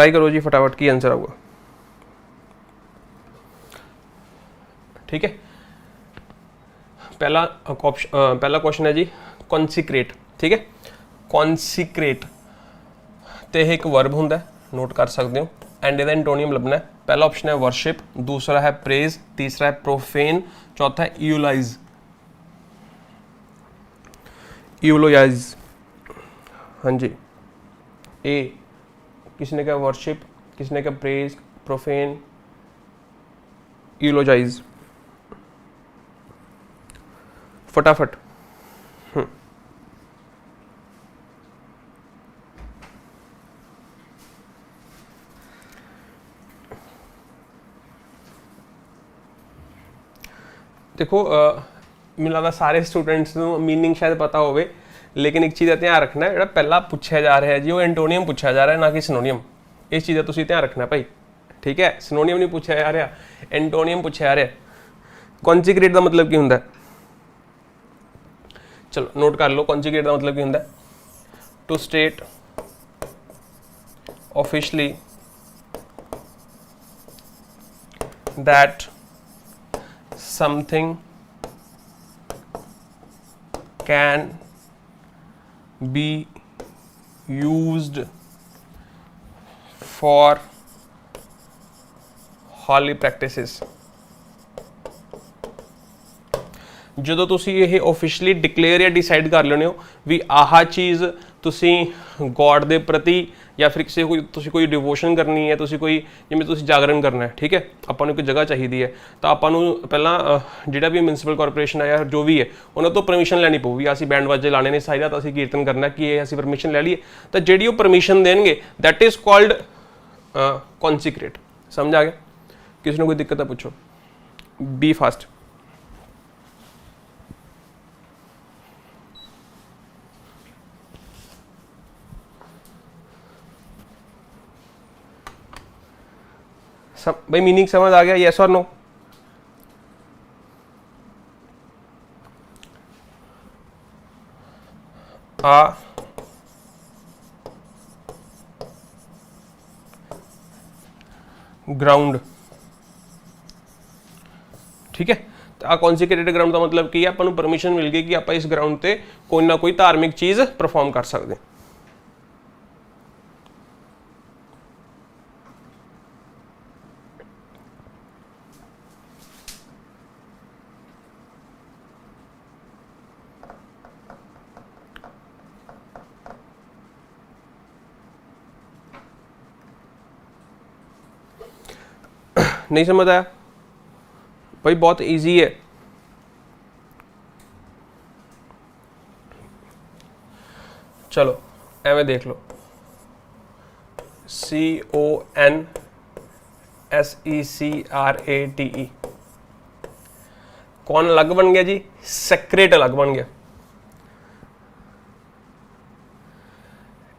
Try करो जी फटाफट की आंसर आऊगा। ठीक है, पहला क्वेश्चन है जी कॉन्सिक्रेट। ठीक है, कॉन्सिक्रेट ते एक वर्ब हुंदा है, नोट कर सकते हो, एंड इहदा एंटोनियम लभना है। पहला ऑप्शन है वर्शिप, दूसरा है प्रेज, तीसरा है प्रोफेन, चौथा है यूलाइज। यूलोयाइज, हाँ जी। ए किसने कहा वर्शिप, किसने कहा प्रेज, प्रोफेन, यूलोजाइज, फटाफट। देखो मैनूं लगदा सारे स्टूडेंट्स नूं मीनिंग शायद पता होवे, लेकिन एक चीज़ का ध्यान रखना है, जो पहला पूछा जा रहा है जी वो एंटोनियम पूछा जा रहा है, ना कि सिनोनियम। इस चीज़ का तुसीं ध्यान रखना भाई। ठीक है, सिनोनियम नहीं पूछा जा रहा, एंटोनियम पूछा जा रहा है। कॉन्सिक्रेट का मतलब की हुंदा है, चलो नोट कर लो। कॉन्सिक्रेट का मतलब की हुंदा है to state officially that something can be used for holy practices। ਜਦੋਂ ਤੁਸੀਂ ਇਹ ऑफिशियली डिक्लेयर या डिसाइड कर लेने हो भी आह चीज़ ਤੁਸੀਂ गॉड ਦੇ प्रति या फिर किसी कोई डिवोशन करनी है, कोई जिवें तुसीं जागरण करना है। ठीक है, ਆਪਾਂ ਨੂੰ ਇੱਕ जगह चाहिए है, तो ਆਪਾਂ ਨੂੰ ਪਹਿਲਾਂ ਜਿਹੜਾ भी म्यूनसिपल कॉरपोरेशन है या जो भी है उन्होंने तो परमिशन लैनी पऊ भी ਅਸੀਂ बैंड बाजे लाने ने, सारी रात ਅਸੀਂ कीर्तन करना कि ये ਅਸੀਂ परमिशन ले लीए, तो ਜਿਹੜੀ ਉਹ परमिशन देंगे दैट इज़ कॉल्ड कॉन्सिक्रेट। समझ आ गया? किसी ने कोई दिक्कत है पूछो, बी फास्ट। सब भाई मीनिंग समझ आ गया, यस और नो? ग्राउंड। ठीक है, तो आ कॉन्सिक्रेटेड ग्राउंड का मतलब की है, अपन परमिशन मिल गई कि आप इस ग्राउंड पे कोई ना कोई धार्मिक चीज़ परफॉर्म कर सकते हैं। नहीं समझ आया भाई? बहुत इजी है। चलो एवं देख लो, CONSECRATE कौन अलग बन गया जी? सेक्रेट अलग बन गया।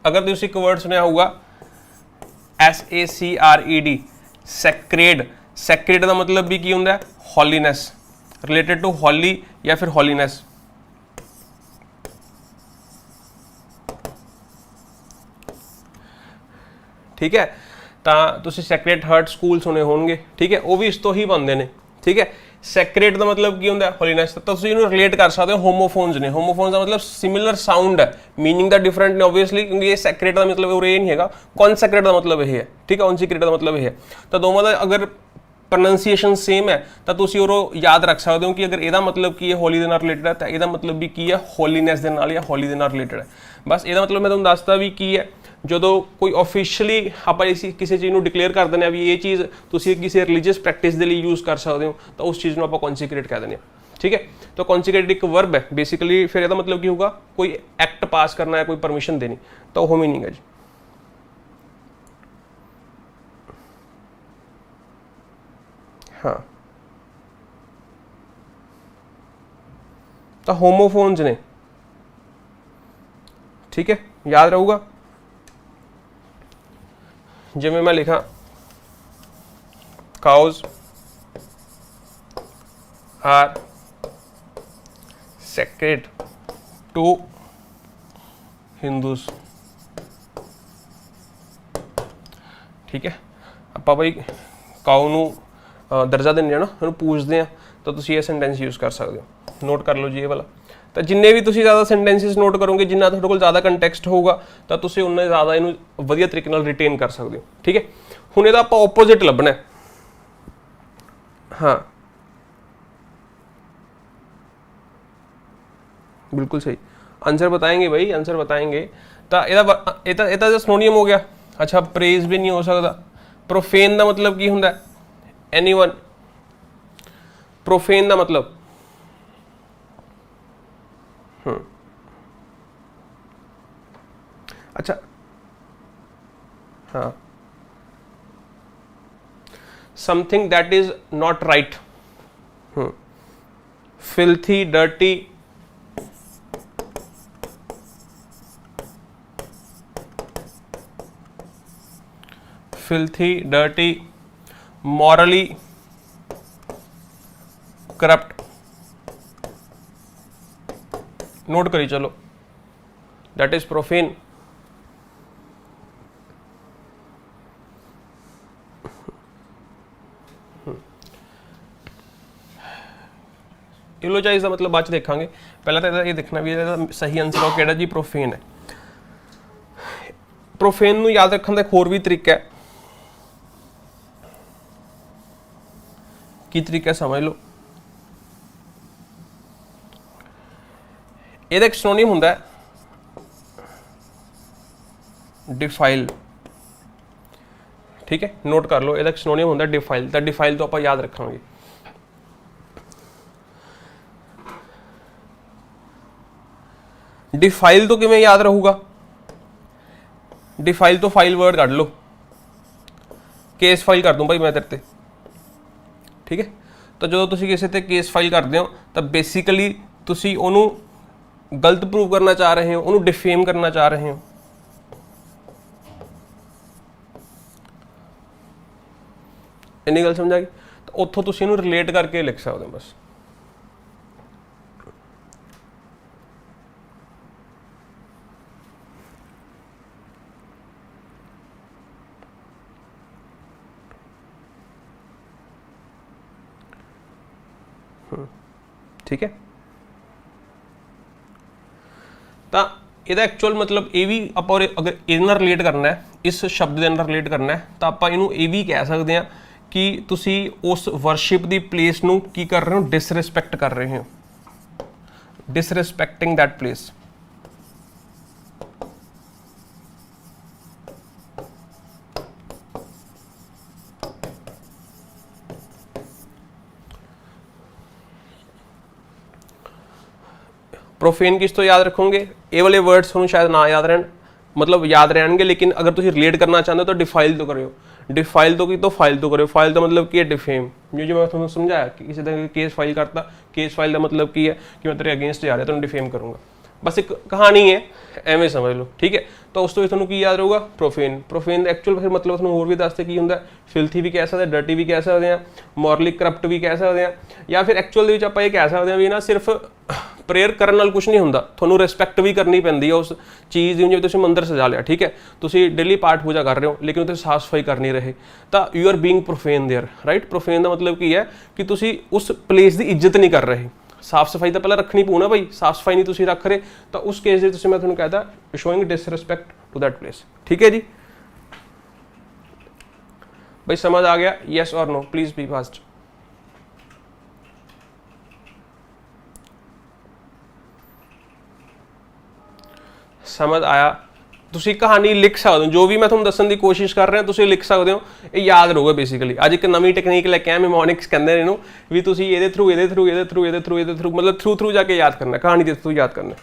अगर तुम एक वर्ड सुनया होगा SACRED, सैक्रेड। सैक्रेड का मतलब भी की होंदा है हॉलीनेस, रिलेटेड टू हॉली या फिर हॉलीनेस। ठीक है, तो तुसीं सैक्रेड हार्ट स्कूल सुने होंगे। ठीक है, वो भी इस तो ही बनते हैं। ठीक है, सैक्रेड का मतलब की होंदा है हॉलीनेस, तो तुसीं इहनूं रिलेट कर सकते हो होमोफोन्स ने। होमोफोन्स का मतलब सिमिलर साउंड है, मीनिंग का डिफरेंट ने ऑब्वियसली, क्योंकि ये सैक्रेड का मतलब ये नहीं है, कॉन्सैक्रेट का मतलब यह है। ठीक है, कॉन्सिक्रेट का मतलब यह है। तो दोनों का अगर प्रोनंसीएशन सेम है तो तुसीं वो याद रख सकते हो कि अगर यदा मतलब की है होली के नाल रिलेटेड है, तो यदा मतलब भी की है होलीनेस के नाल या होली के नाल रिलेटेड है। बस यदा मतलब मैं तुहानूं दसदा भी की है, जो कोई ऑफिशियली आप किसी चीज़ को डिक्लेयर कर दें भी ये चीज़ तुसीं किसी रिलीजियस प्रैक्टिस के लिए यूज़ कर सकते हो, तो उस चीज़ को आप कॉन्सिक्रेट कह दें। ठीक है, तो कॉन्सिक्रेट एक वर्ब है बेसिकली, फिर यदा मतलब की होगा कोई एक्ट पास करना है, कोई परमिशन देनी, तो वो मीनिंग है जी। हाँ, तो होमोफोन्स ने। ठीक है, याद रहूगा। जिवें मैं लिखा cause are sacred to Hindus, ठीक है। ਆਪਾਂ ਬਈ ਕਾਊ ਨੂੰ ਦਰਜਾ ਦਿੰਦੇ ਆ ਨਾ, ਉਹਨੂੰ ਪੁੱਛਦੇ ਆ, ਤਾਂ ਤੁਸੀਂ ਇਹ ਸੈਂਟੈਂਸ ਯੂਜ਼ ਕਰ ਸਕਦੇ ਹੋ। ਨੋਟ ਕਰ ਲਓ ਜੀ ਇਹ ਵਾਲਾ। ਤਾਂ ਜਿੰਨੇ ਵੀ ਤੁਸੀਂ ਜ਼ਿਆਦਾ ਸੈਂਟੈਂਸਿਸ ਨੋਟ ਕਰੋਗੇ, ਜਿੰਨਾ ਤੁਹਾਡੇ ਕੋਲ ਜ਼ਿਆਦਾ ਕੰਟੈਕਸਟ ਹੋਊਗਾ, ਤਾਂ ਤੁਸੀਂ ਉਨਾ ਜ਼ਿਆਦਾ ਇਹਨੂੰ ਵਧੀਆ ਤਰੀਕੇ ਨਾਲ ਰਿਟੇਨ ਕਰ ਸਕਦੇ ਹੋ। ਠੀਕ ਹੈ, ਹੁਣ ਇਹਦਾ ਆਪਾਂ ਆਪੋਜ਼ਿਟ ਲੱਭਣਾ। हाँ बिल्कुल सही आंसर बताएंगे भाई, आंसर बताएंगे। तो ਇਹਦਾ सिनोनियम हो गया। अच्छा, प्रेज भी नहीं हो सकता। प्रोफेन का मतलब की होंगे? एनीवन। प्रोफेन का मतलब अच्छा हाँ, something that is not right. Filthy, dirty, filthy, dirty, morally corrupt। Note करिए चलो, that is profane। इलोजाइज का मतलब बाद देखांगे, पहला तो ये देखना भी सही आंसर हो केड़ा जी प्रोफेन है। प्रोफेन नूं याद रखने का एक होर भी तरीका है। की तरीका समझ लो। ਇਹਦਾ ਇੱਕ ਸਿਨੋਨਿਮ ਹੁੰਦਾ ਹੈ डिफाइल। ठीक है, नोट कर लो, ਇਹਦਾ ਇੱਕ ਸਿਨੋਨਿਮ ਹੁੰਦਾ डिफाइल। ਤਾਂ डिफाइल ਤੋਂ ਆਪਾਂ याद ਰੱਖਾਂਗੇ। डिफाइल तो किवें याद रहूगा? डिफाइल तो फाइल वर्ड कढ़ लो, केस फाइल कर दूं भाई मैं तेरे ते। ठीक है, तो जो तुसी किसी ते केस फाइल करते हो, तो बेसिकली तुसी ओनू गलत प्रूव करना चाह रहे हो, ओनू डिफेम करना चाह रहे हो। इन्नी गल समझ आ गई? तो उत्थों तुसी इनू रिलेट करके लिख सकते हो बस। ठीक है, तो ਇਹਦਾ एक्चुअल मतलब ये भी आप अगर इहदे रिलेट करना है, इस शब्द के अंदर रिलेट करना है, तो आप इनू ये भी कह सकते हैं कि तुसी उस वर्शिप की प्लेस नू की कर रहे हो, डिसरिस्पैक्ट कर रहे हो, डिसरिस्पैक्टिंग दैट प्लेस। प्रोफेन किस तो याद रखोगे? ये वाले वर्ड्स थोड़ा शायद ना याद रहन, मतलब याद रहेंगे, लेकिन अगर तुम रिलेट करना चाहते हो तो डिफाइल तो करो। डिफाइल तो की तो फाइल तो करो। फाइल का मतलब की है डिफेम। जो मैं तुम्हें समझाया कि किसी तरह केस फाइल करता, केस फाइल का मतलब की है कि मैं तेरे अगेंस्ट जा रहा तो डिफेम करूँगा। बस एक कहानी है, एवं समझ लो। ठीक है, तो उस तो थोड़ा की याद रहूगा प्रोफेन। प्रोफेन एक्चुअल फिर मतलब थोड़ा होर भी दसते की होंगे, फिल्थी भी कह सकते, डर्टी भी कह सकते हैं, मॉरली करप्ट भी कह सकते हैं, या फिर एक्चुअल आप ये कह सकते हैं भी ना सिर्फ प्रेयर करने नाल कुछ नहीं होंदा, थोनू रिस्पैक्ट भी करनी पैंदी है उस चीज़ की। जिवें तुसीं मंदिर सजा लिया, ठीक है, तुसीं डेली पाठ पूजा कर रहे हो, लेकिन उत्थे साफ सफाई कर नहीं रहे, तो you are being profane there. Right, profane का मतलब की है कि तुसीं उस प्लेस की इज्जत नहीं कर रहे। साफ सफाई तो पहले रखनी पू ना भाई, साफ सफाई नहीं तुसीं रख रहे, तो उस केस में मैं तुहानूं कहता showing disrespect to that place. ठीक है जी भाई, समझ आ गया? येस और नो, प्लीज बी फास्ट। समझ आया? तुसी कहानी लिख सकते हो, जो भी मैं तुहानूं दस्सण दी कोशिश कर रहा, तुसी लिख सकते हो, ये याद रहूगा। बेसिकली अज एक नवी टेक्नीक लैके आया मेमोनिक्स कहते हैं इनू, भी तुसी ये थ्रू ये थ्रू ये थ्रू ये थ्रू ये थ्रू मतलब थ्रू थ्रू जाके याद करना, कहानी के थ्रू याद करना।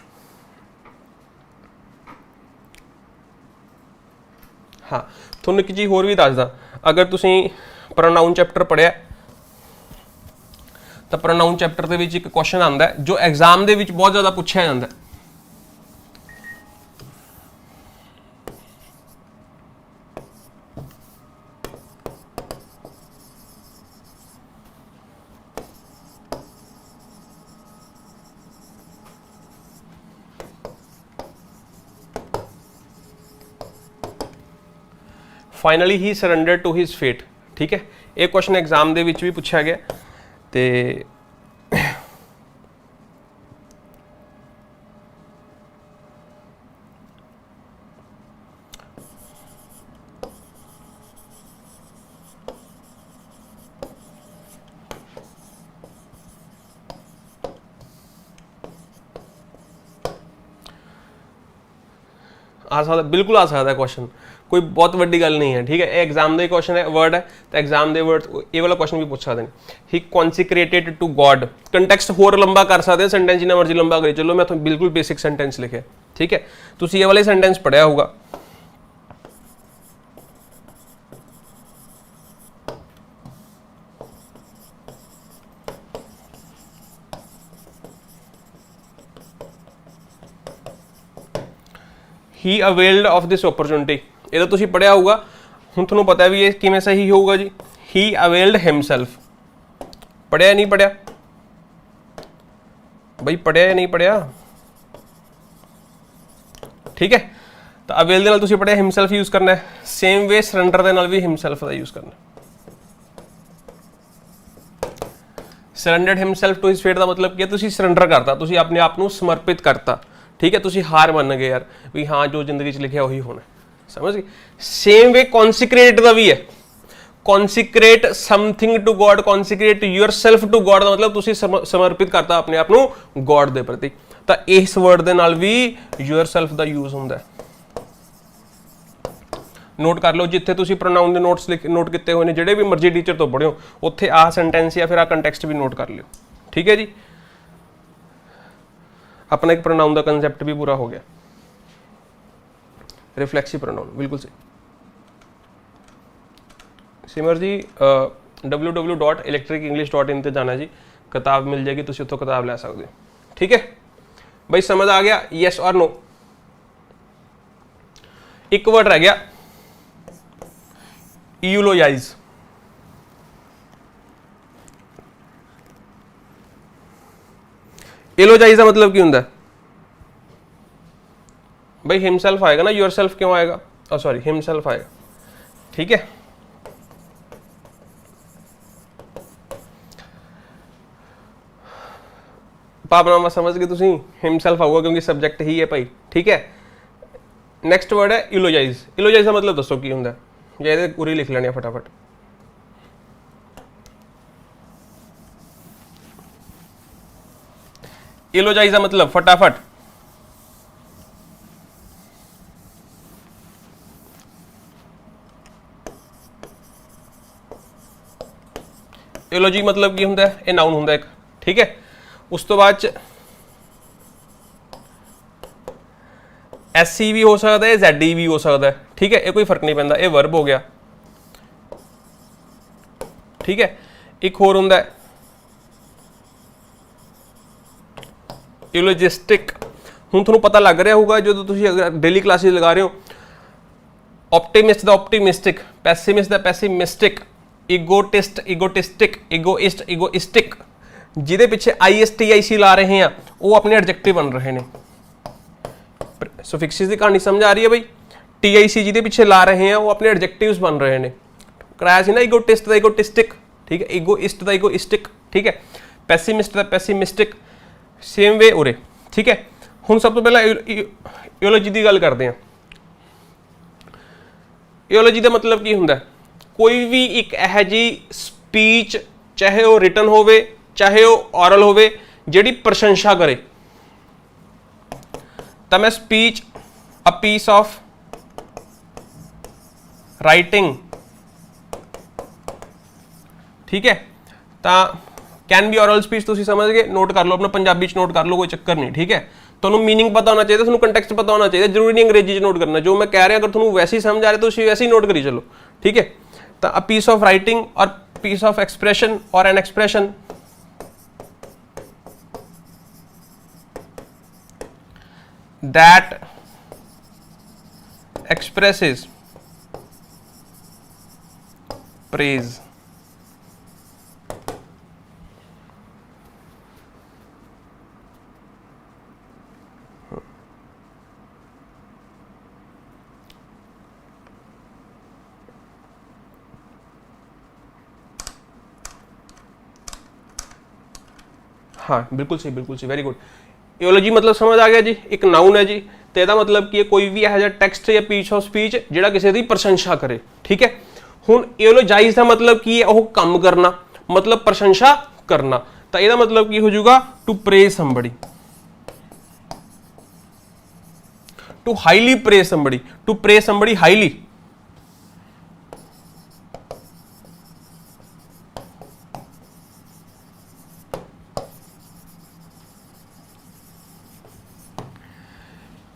हाँ, तुहानूं एक चीज़ होर भी दसदा, अगर तुसी प्रोनाउन चैप्टर पढ़िया तो प्रोनाउन चैप्टर के विच एक क्वेश्चन आंदा है जो एग्जाम के विच बहुत ज़्यादा पूछा जाता है। फाइनली ही सरैंडर टू हिज फेट। ठीक है, ये क्वेश्चन एग्जाम दे विच भी पूछा गया ते आ सकता, बिल्कुल आ सकता है क्वेश्चन, कोई बहुत वड्डी गल नहीं है। ठीक है, एग्जाम का क्वेश्चन है, वर्ड है तो एग्जाम दे वर्ड ये वाला क्वेश्चन भी पूछ सकते हैं। ही कॉन्सिक्रेटेड टू गॉड, कंटेक्स्ट होर लंबा कर सकते हैं, सेंटेंस जिन्ना मर्जी लंबा करी चलो, मैं तो बिल्कुल बेसिक सेंटेंस लिखे। ठीक है, तुम ये वाले सेंटेंस पढ़िया होगा, ही अवेल्ड ऑफ दिस अपॉर्चुनिटी, ये तो तुम पढ़िया होगा। हूँ थोड़ा पता भी है किमें सही होगा जी, ही अवेल्ड हिमसेल्फ। पढ़िया नहीं पढ़िया भाई, पढ़िया या नहीं पढ़िया? ठीक है, तो अवेल दे नाल तुसीं पढ़िया हिमसेल्फ यूज करना है, सेम वे सरैंडर दे नाल भी हिमसेल्फ का यूज करना है। सरैंडर्ड हिमसेल्फ टू हिज फेट का मतलब क्या, तुसीं सरैंडर करता, तुसीं अपने आप को समर्पित करता। ठीक है, तुसीं हार मान गए यार भी हाँ जो जिंदगी लिखा वही होना, समझ गए। सेम वे कॉन्सिक्रेट का भी है, consecrate something to God, consecrate yourself to God का मतलब तुसीं समर्पित करता अपने आप को गॉड के प्रति। तो इस वर्ड के नाल भी योरसेल्फ का यूज होंदा है। नोट कर लो, जिथे तुसीं प्रोनाउन के नोट्स नोट किए हुए हैं, जिहड़े भी मर्जी टीचर तो पढ़ियो, उत्थे आ सेंटेंस या फिर आ कंटैक्सट भी नोट कर लियो। ठीक है जी, अपना एक प्रोनाउन का कंसैप्ट भी पूरा हो गया। रिफ्लेक्सिव प्रोनाउन बिल्कुल सही। सिमर जी www.electricenglish.in ते जाना जी, किताब मिल जाएगी, तुसीं उत्थों किताब लै सकते हो। ठीक है भाई, समझ आ गया? यस और नो? एक वर्ड रह गया, यूलोजाइज। एलोजाइज का मतलब की होंगे भाई, हिमसेल्फ आएगा ना, योरसेल्फ क्यों आएगा? सॉरी, हिमसेल्फ आएगा। ठीक है, पापनामा समझ गए तुसीं, हिमसेल्फ आऊगा क्योंकि सब्जेक्ट ही है भाई। ठीक है, नैक्सट वर्ड है इलोजाइज। इलोजाइज का मतलब दसो की होंगे, या पूरी लिख लेनी फटाफट। इलोजाइज का मतलब फटाफट, एलोजी मतलब की होंगे, ये नाउन होंगे एक। ठीक है, उस तो बाद SC भी हो सकता है, ZE भी हो सकता है। ठीक है, ये कोई फर्क नहीं पैंदा, ये वर्ब हो गया। ठीक है, एक होर होंदा है इलोजिस्टिक। हुण तुहानूं पता लग रहा होगा जो तुसीं डेली क्लासेस लगा रहे हो, ऑप्टिमिस्ट दा ऑप्टिमिस्टिक, पैसिमिस्ट दा पैसिमिस्टिक, ईगोटिस्ट ईगोटिस्टिक, ईगोइस्ट ईगोइस्टिक, जिहदे पिछे ISTIC ला रहे हैं वो अपने एडजेक्टिव बन रहे हैं। सुफिक्सिस की कहानी समझ आ रही है भाई? TIC जिहदे पिछे ला रहे हैं वो अपने एडजेक्टिव्स बन रहे हैं। कराया सी ना ईगोटिस्ट दा ईगोटिस्टिक, ठीक है, ईगोइस्ट दा ईगोइस्टिक। ठीक है, पैसिमिस्ट दा पैसिमिस्टिक, सेम वे उरे। ठीक है, हुण सब तो पहला इयोलॉजी की गल करते हैं। इयोलॉजी का मतलब की हुंदा है, कोई भी एक यह जी स्पीच, चाहे वो रिटन होवे चाहे वो ऑरल होवे, जिहड़ी प्रशंसा करे। तो मैं speech a piece of writing, ठीक है, तो कैन बी ऑरल स्पीच तुसीं समझ गए, नोट कर लो, अपना पंजाबी च नोट कर लो, कोई चक्कर नहीं। ठीक है, तुहानूं मीनिंग पता होना चाहिए, तुहानूं कंटैक्सट पता होना चाहिए, जरूरी नहीं अंग्रेजी च नोट करना। जो मैं कह रहा अगर तुहानूं वैसे ही समझ आ रहा है तो तुसीं वैसे ही नोट करी चलो। ठीक है, तो अ पीस ऑफ राइटिंग और पीस ऑफ एक्सप्रेशन और an expression that expresses praise, हाँ बिल्कुल सही वेरी गुड। ईओलॉजी मतलब समझ आ गया जी, एक नाउन है जी, तो यदा मतलब कि कोई भी यह टैक्सट या पीस ऑफ स्पीच जिहड़ा किसी की प्रशंसा करे, ठीक है। हुण ईओलॉजाइज का मतलब की है, वह काम करना, मतलब प्रशंसा करना, तो यदा मतलब की हो जाऊगा to praise somebody, to highly praise somebody, to praise somebody highly.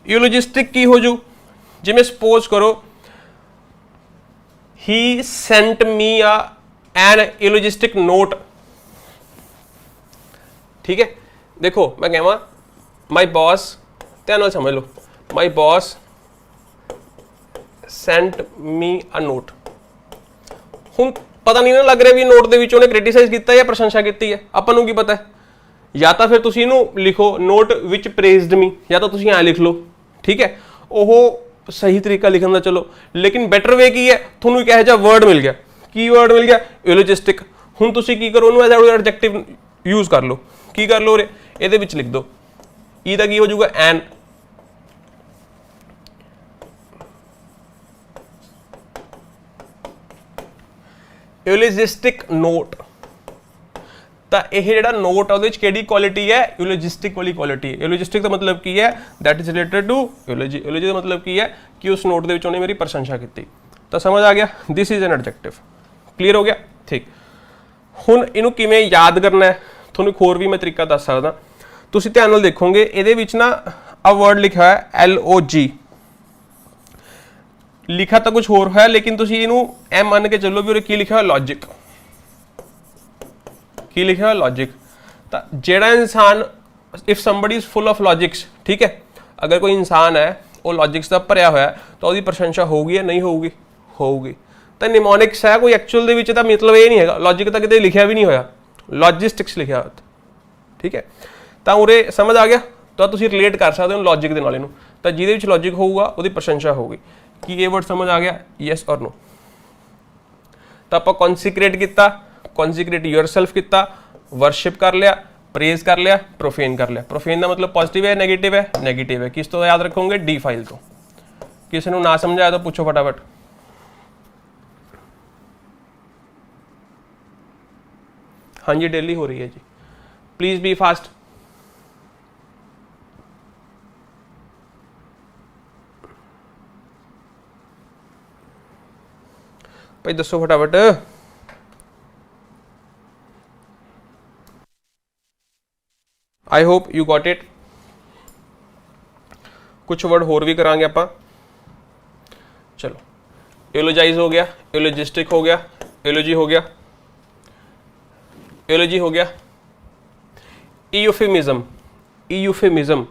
Eulogistic की हो जू, जिमें सपोज करो he sent me an eulogistic note, ठीक है। देखो मैं कहवा माई बॉस, ध्यान समझ लो, my boss sent me a note. हुण पता नहीं ना लग रहा भी नोट के उन्हें क्रिटिसाइज किया या प्रशंसा की है, अपन नूं की पता है। या तो फिर तुसीं इहनूं लिखो नोट विच प्रेज्ड मी, या तो तुसीं ऐ लिख लो, ठीक है। वह सही तरीका लिखने का, चलो, लेकिन बैटर वे की है, थोनों एक ऐसा वर्ड मिल गया, की वर्ड मिल गया यूलोजिस्टिक। हुण तुसीं की करो, एज एडजेक्टिव यूज कर लो, की कर लो, ये लिख दो ई दा की हो जाऊगा एन, यूलोजिस्टिक नोट। तो यह जो नोट है उसकी क्वालिटी है, यूलोजिस्टिक वाली क्वालिटी है। यूलोजिस्टिक का मतलब की है, that is related to eulogy. Eulogy का मतलब की है कि उस नोट के उन्हें मेरी प्रशंसा की। तो समझ आ गया, this is an adjective. Clear हो गया, ठीक। हुण इनू किवें याद करना है, थोड़ा होर भी मैं तरीका दस सकदा। तुसीं ध्यान नाल देखोगे, ये ना आ वर्ड लिखा है LOG, लिखा तो कुछ होर है, लेकिन तुसीं इनू ऐ मान के चलो भी उरे की लिखा है लॉजिक, की लिखा है लॉजिक। तो जेड़ा इंसान, if somebody is full of logics, ठीक है, अगर कोई इंसान है वो लॉजिक्स का भरिया हुआ है, तो उसकी प्रशंसा होगी या नहीं होगी, होगी। तो निमोनिक्स है, कोई एक्चुअल दे विच दा मतलब ये नहीं है, लॉजिक तो कितने लिखा भी नहीं होया, लॉजिस्टिक्स लिखा हो, ठीक है। तो उरे समझ आ गया, तो तुसीं रिलेट कर सकते हो लॉजिक के नाल इहनूं, तो जिहदे विच लॉजिक होगा उसकी प्रशंसा होगी। कि ये वर्ड समझ आ गया, यस और नो। तो आप कॉन्सिक्रेट किया, कॉन्सिक्रेट योरसेल्फ किया, वर्शिप कर लिया, प्रेज कर लिया, प्रोफेन कर लिया। प्रोफेन का मतलब पॉजिटिव है, नेगेटिव है, नेगेटिव है। किस तो याद रखोगे, डी फाइल तो। किसी को ना समझ आया तो पूछो फटाफट। हाँ जी, डेली हो रही है जी, प्लीज बी फास्ट। भाई दसो फटाफट। I hope you got it. कुछ वर्ड होर भी करांगे आप। चलो, यूलोजाइज हो गया, यूलोजिस्टिक हो गया, यूलोजी हो गया, यूलोजी हो गया। Euphemism, euphemism.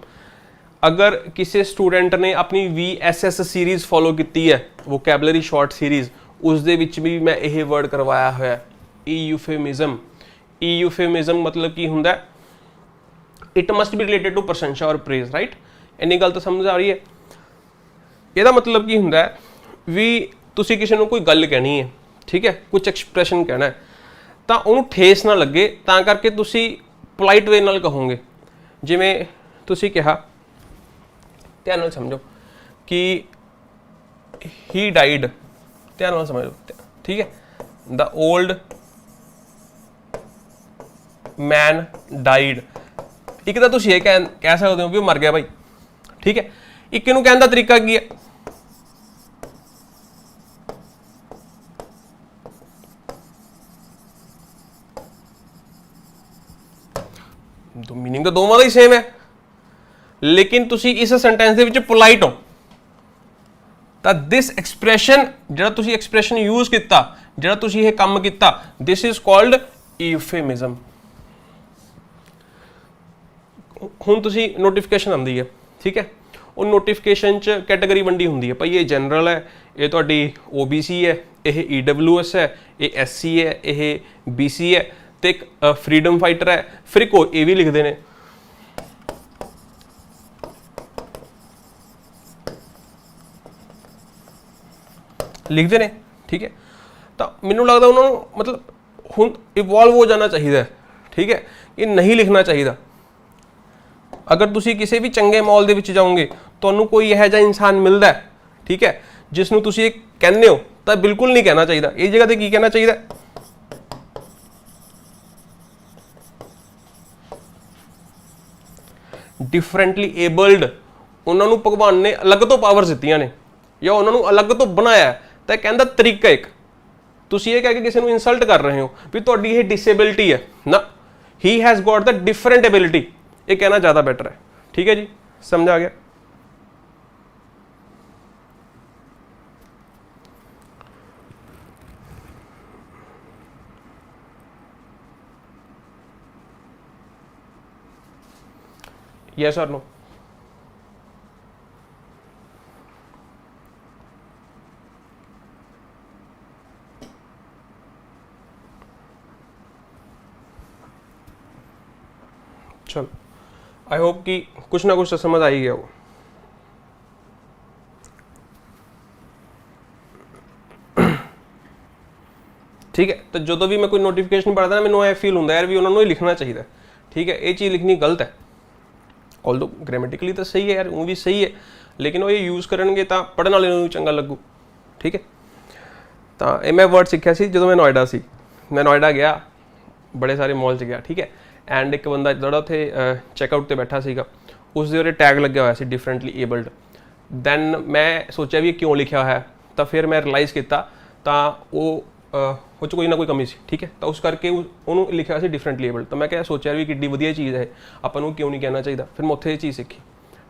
अगर किसी स्टूडेंट ने अपनी VSS सीरीज़ फॉलो की है, वोकैबलरी शॉर्ट सीरीज़, उस दे विच भी मैं यह वर्ड करवाया हुआ, यूफेमिज्म। यूफेमिज्म मतलब की हुंदा, it must be related to प्रशंसा और प्रेज, राइट। इन्नी गल तो समझ आ रही है। यदा मतलब की हुंदा भी तुसी किसी को कोई गल कहनी है, ठीक है, कुछ एक्सप्रैशन कहना है, तो उन्होंने ठेस ना लगे, ता करके तुसी पोलाइट वे नाल कहोगे। जिमें तुसी कहा, ध्यान नाल समझो कि ही डाइड, ध्यान नाल समझो, ठीक है, द ओल्ड मैन डाइड। एक तो तुम ये कह सकते हो कि मर गया भाई, ठीक है। एक कहने का तरीका की है, तो मीनिंग तो दोवां दा ही सेम है, लेकिन तुसी इस सेंटेंस दे विच पोलाइट हो, तो दिस एक्सप्रैशन जिहड़ा तुसी एक्सप्रैशन यूज किया, जिहड़ा तुसी ये काम किया, दिस इज कॉल्ड यूफेमिज्म। हुण तुसी नोटिफिकेशन आती है, ठीक है, वो नोटिफिकेशन च कैटेगरी वंडी होंदी है, भाई ये जनरल है, ये तुहाडी OBC है, ये EWS है, ये SC है, ये BC है, तो एक फ्रीडम फाइटर है, फिर को ये भी लिखते हैं। लिखते हैं, ठीक है। तो मैनू लगता उन्होंने मतलब हुण इवॉल्व हो जाना चाहिए, ठीक है, ये नहीं लिखना चाहिए। अगर तुसी किसी भी चंगे मॉल दे विच जाओगे तुहानू कोई यह जिहा इंसान मिलता है, ठीक है, जिसनू तुसी ये कहने हो, तो बिल्कुल नहीं कहना चाहिए। इस जगह ते की कहना चाहिए, डिफरेंटली एबल्ड। उन्होंने भगवान ने अलग तो पावर्स दित्तियां ने या उन्होंने अलग तो बनाया, तो कहने का तरीका एक, तुसी ये कह के किसी को इंसल्ट कर रहे हो भी तुहाडी ये डिसेबिलिटी है ना, he has got the different ability, ये कहना ज़्यादा बेटर है। ठीक है जी, समझ आ गया। यस और नो? चलो, आई होप कि कुछ ना कुछ तो समझ आ ही गया हो। ठीक है, तो जो भी मैं कोई नोटिफिकेशन पढ़ता ना, मैंने यह फील होंगे यार भी उन्होंने लिखना चाहिए। ठीक है, ये चीज़ लिखनी गलत है, ऑल्दो ग्रामेटिकली तो सही है यार, वो भी सही है, लेकिन वो ये यूज़ करेंगे तो पढ़ने वाले को चंगा लगू। ठीक है, तो ये मैं वर्ड सीखा सी जो मैं नोएडा सी, मैं नोएडा गया, बड़े सारे मॉल च गया। ठीक है, एंड एक बंदा जोड़ा उत्थे चैकआउट पर बैठा सीगा, उसके उरे टैग लग्या हुआ सी डिफरेंटली एबल्ड। दैन मैं सोचा भी क्यों लिखा हुआ है, तो फिर मैं रियलाइज़ किया तो वो कोई ना कोई कमी सी। ठीक है, तो उस करके उन्होंने लिखा सी डिफरेंटली एबल्ड। तो मैं क्या सोचा भी कि वधिया चीज़ है, अपन को क्यों नहीं कहना चाहिए। फिर मैं उत्थे ये चीज़ सीखी।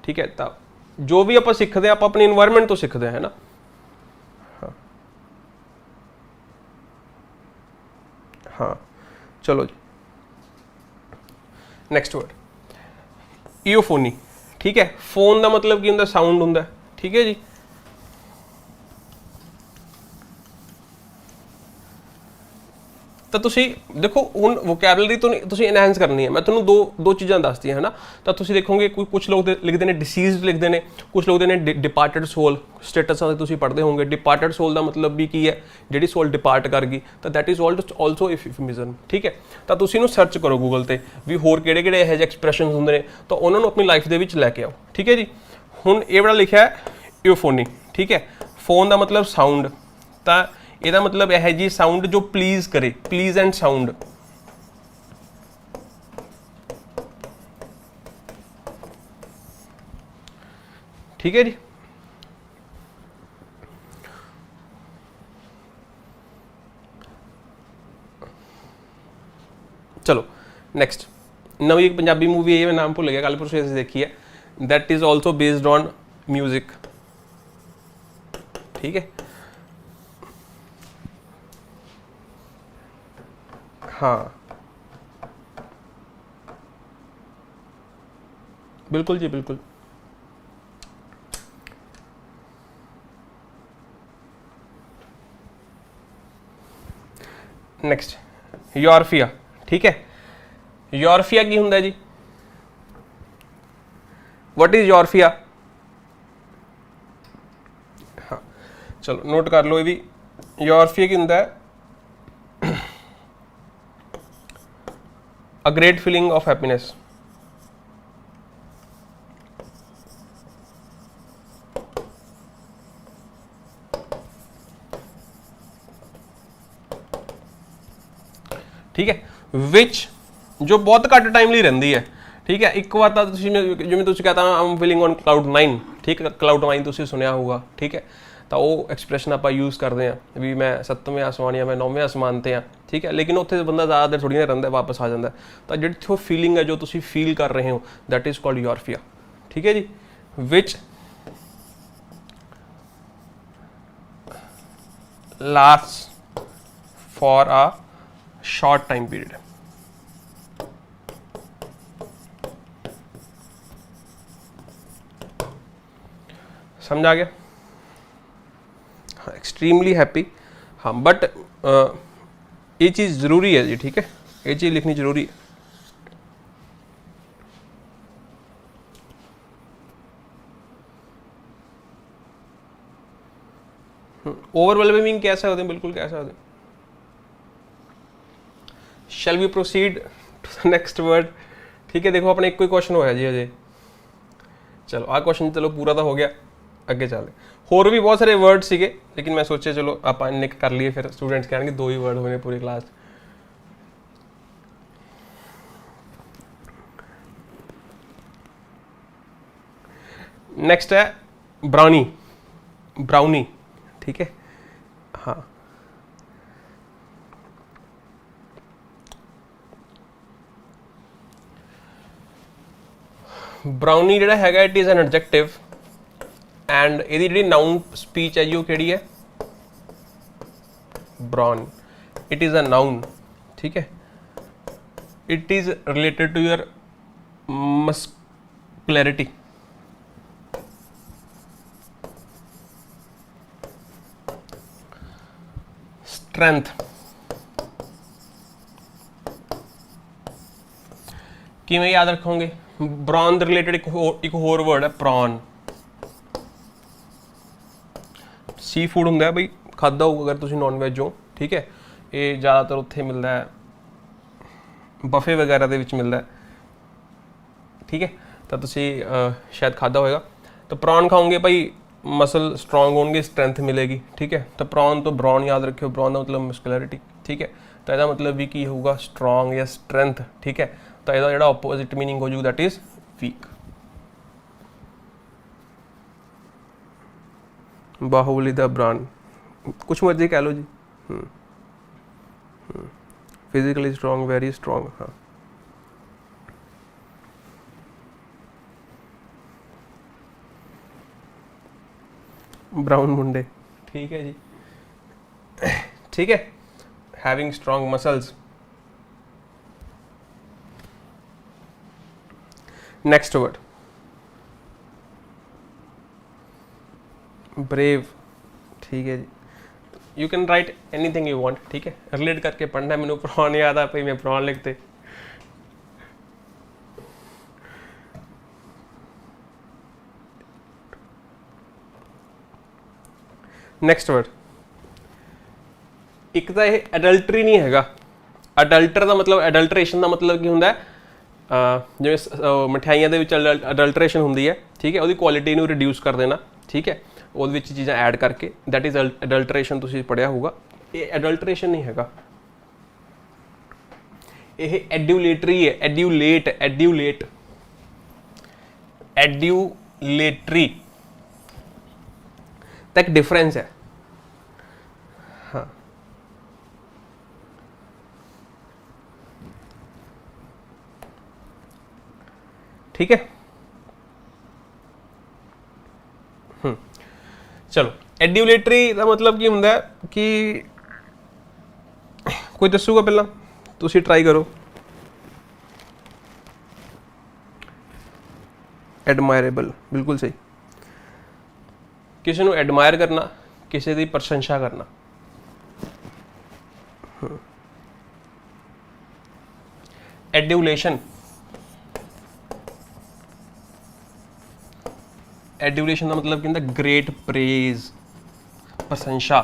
ठीक है, तो जो भी आप सीखते हैं आप अपने इन्वायरमेंट तो सीखते हैं ना। हाँ हाँ, चलो जी, नैक्सट वर्ड ईओफोनी। ठीक है, फोन का मतलब की होंगे, साउंड होंगे। ठीक है जी, तो तुसी देखो हुण वोकैबलरी तो तुसी इनहैंस करनी है। मैं तुहानूं दो चीज़ां दसदी है ना, तो तुसी देखोगे कुछ लोग लिखते हैं डिसीज लिखते हैं, कुछ लोग ने डिपार्टेड सोल। स्टेटस तुसी पढ़ते होंगे, डिपार्टेड सोल का मतलब भी की है, जिहड़ी सोल डिपार्ट कर गई, तो दैट इज़ ऑल्सो इफेमिज्म। ठीक है, तो तुसी इहनूं सर्च करो गूगल पर भी होर किहड़े-किहड़े इहो जिहे एक्सप्रैशन होंदे ने, तो उन्होंने अपनी लाइफ दे विच लैके आओ। ठीक है जी, हुण ये बड़ा लिखा है ईओफोनी। ठीक है, फोन का मतलब साउंड, तो ਇਹਦਾ मतलब यह जी साउंड जो प्लीज करे, प्लीज एंड साउंड। ठीक है जी, चलो नेक्स्ट नवी एक पंजाबी मूवी है, मैं नाम भूल गया, कल परसों ऐसे देखी है, that is also based on music. ठीक है, हाँ बिल्कुल जी बिल्कुल। नेक्स्ट यॉर्फिया। ठीक है, यॉर्फिया की होंगे जी, व्हाट इज यॉर्फिया? हाँ चलो नोट कर लो, ये भी यॉर्फिया की होंगे a great feeling of happiness। ठीक है, विच जो बहुत घट टाइम लिए रही है। ठीक है, एक बार तो जिवें तुसीं कहता I am feeling on cloud 9। ठीक है, क्लाउड 9 तुसीं सुनिया होगा। ठीक है, तो वो एक्सप्रैशन आप यूज़ करते हैं भी मैं 7वें आसमान या मैं 9वें आसमान पर हाँ। ठीक है, लेकिन उत्थे बंदा ज़्यादा देर थोड़ी ना रहिंदा, वापस आ जाता है। तो जिहड़ी फीलिंग है जो तुसीं फील कर रहे हो, दैट इज़ कॉल्ड यॉर्फिया। ठीक है जी, which lasts for a short time period. समझ आ गया? हाँ, एक्सट्रीमली हैप्पी। हाँ, बट ये चीज़ ज़रूरी है जी। ठीक है, ये चीज़ लिखनी ज़रूरी है। ओवरवेलमिंग कह सकते हैं, बिल्कुल कह सकते हैं। Shall we proceed to the next word. ठीक है, देखो अपने एक कोई क्वेश्चन होया जी अजे, चलो आ क्वेश्चन चलो पूरा तो हो गया, अगे चल होर भी बहुत सारे वर्ड सीगे, लेकिन मैं सोचे चलो आप इन्ने कर लिए, फिर स्टूडेंट्स कहेंगे 2 ही वर्ड होने पूरी क्लास। नेक्स्ट है ब्राउनी, ब्राउनी। ठीक है, हाँ ब्राउनी ਜਿਹੜਾ ਹੈਗਾ it is an adjective and ਇਹਦੀ ਜਿਹੜੀ ਨਾउन ਸਪੀਚ ਹੈ ਜੀ ਉਹ ਕਿਹੜੀ ਹੈ, brawn. It is a noun. ठीक है, it is related to your muscularity. Strength, किवें याद रखोगे, ब्रॉन दे रिलेटेड एक होर वर्ड है प्रॉन। सी फूड होंगे बई खादा होगा अगर तुम नॉन वैज हो। ठीक है, ये ज़्यादातर उत्थे मिलता है बफे वगैरह दे विच मिलता है। ठीक है, तो तुसी शायद खादा होएगा। तो प्रॉन खाओगे भाई मसल स्ट्रॉन्ग होंगे, स्ट्रेंथ मिलेगी। ठीक है, तो प्रॉन तो ब्रॉन याद रखियो, ब्रॉन का मतलब मस्कुलैरिटी। ठीक है, तो यदा मतलब भी की होगा स्ट्रॉन्ग या स्ट्रेंथ। ठीक है, तो यदा जो ऑपोजिट मीनिंग हो जाएगा दैट इज वीक। बाहुबली दा ब्रांड कुछ मर्जी कह लो जी। Physically strong, very strong. हाँ, ब्राउन मुंडे। ठीक है जी, ठीक है, having strong muscles. Next word brave. ठीक है जी, you can write anything you want. ठीक है, रिलेट करके पढ़ना है। मैंने प्रॉन याद आ पाई, मैं प्रॉन लिखते। नैक्सट वर्ड, एक तो यह एडल्टरी नहीं हैगा। अडल्टर का मतलब, एडल्ट्रेशन का मतलब की होंगे जिवें मिठाइयां दे विच अडल्ट्रेशन होंदी है। ठीक है, उसकी क्वालिटी नूं रिड्यूस कर देना। ठीक है, ਉਹਦੇ ਵਿੱਚ चीज़ां ऐड करके, दैट इज़ एडल्ट्रेशन। तुसीं पढ़िया होगा, ये एडल्ट्रेशन नहीं हैगा, ये एड्यूलेटरी है। एड्यूलेट, एड्यूलेट, एड्यूलेटरी तक डिफरेंस है। हाँ, ठीक है। चलो, एड्यूलेटरी का मतलब की होंगे कि कोई दसूगा पहला, तुसी ट्राई करो। एडमायरेबल, बिल्कुल सही। किसी को एडमायर करना, किसी की प्रशंसा करना। एड्यूलेशन, एड्यूलेशन का मतलब क्या, ग्रेट प्रेज, प्रशंसा।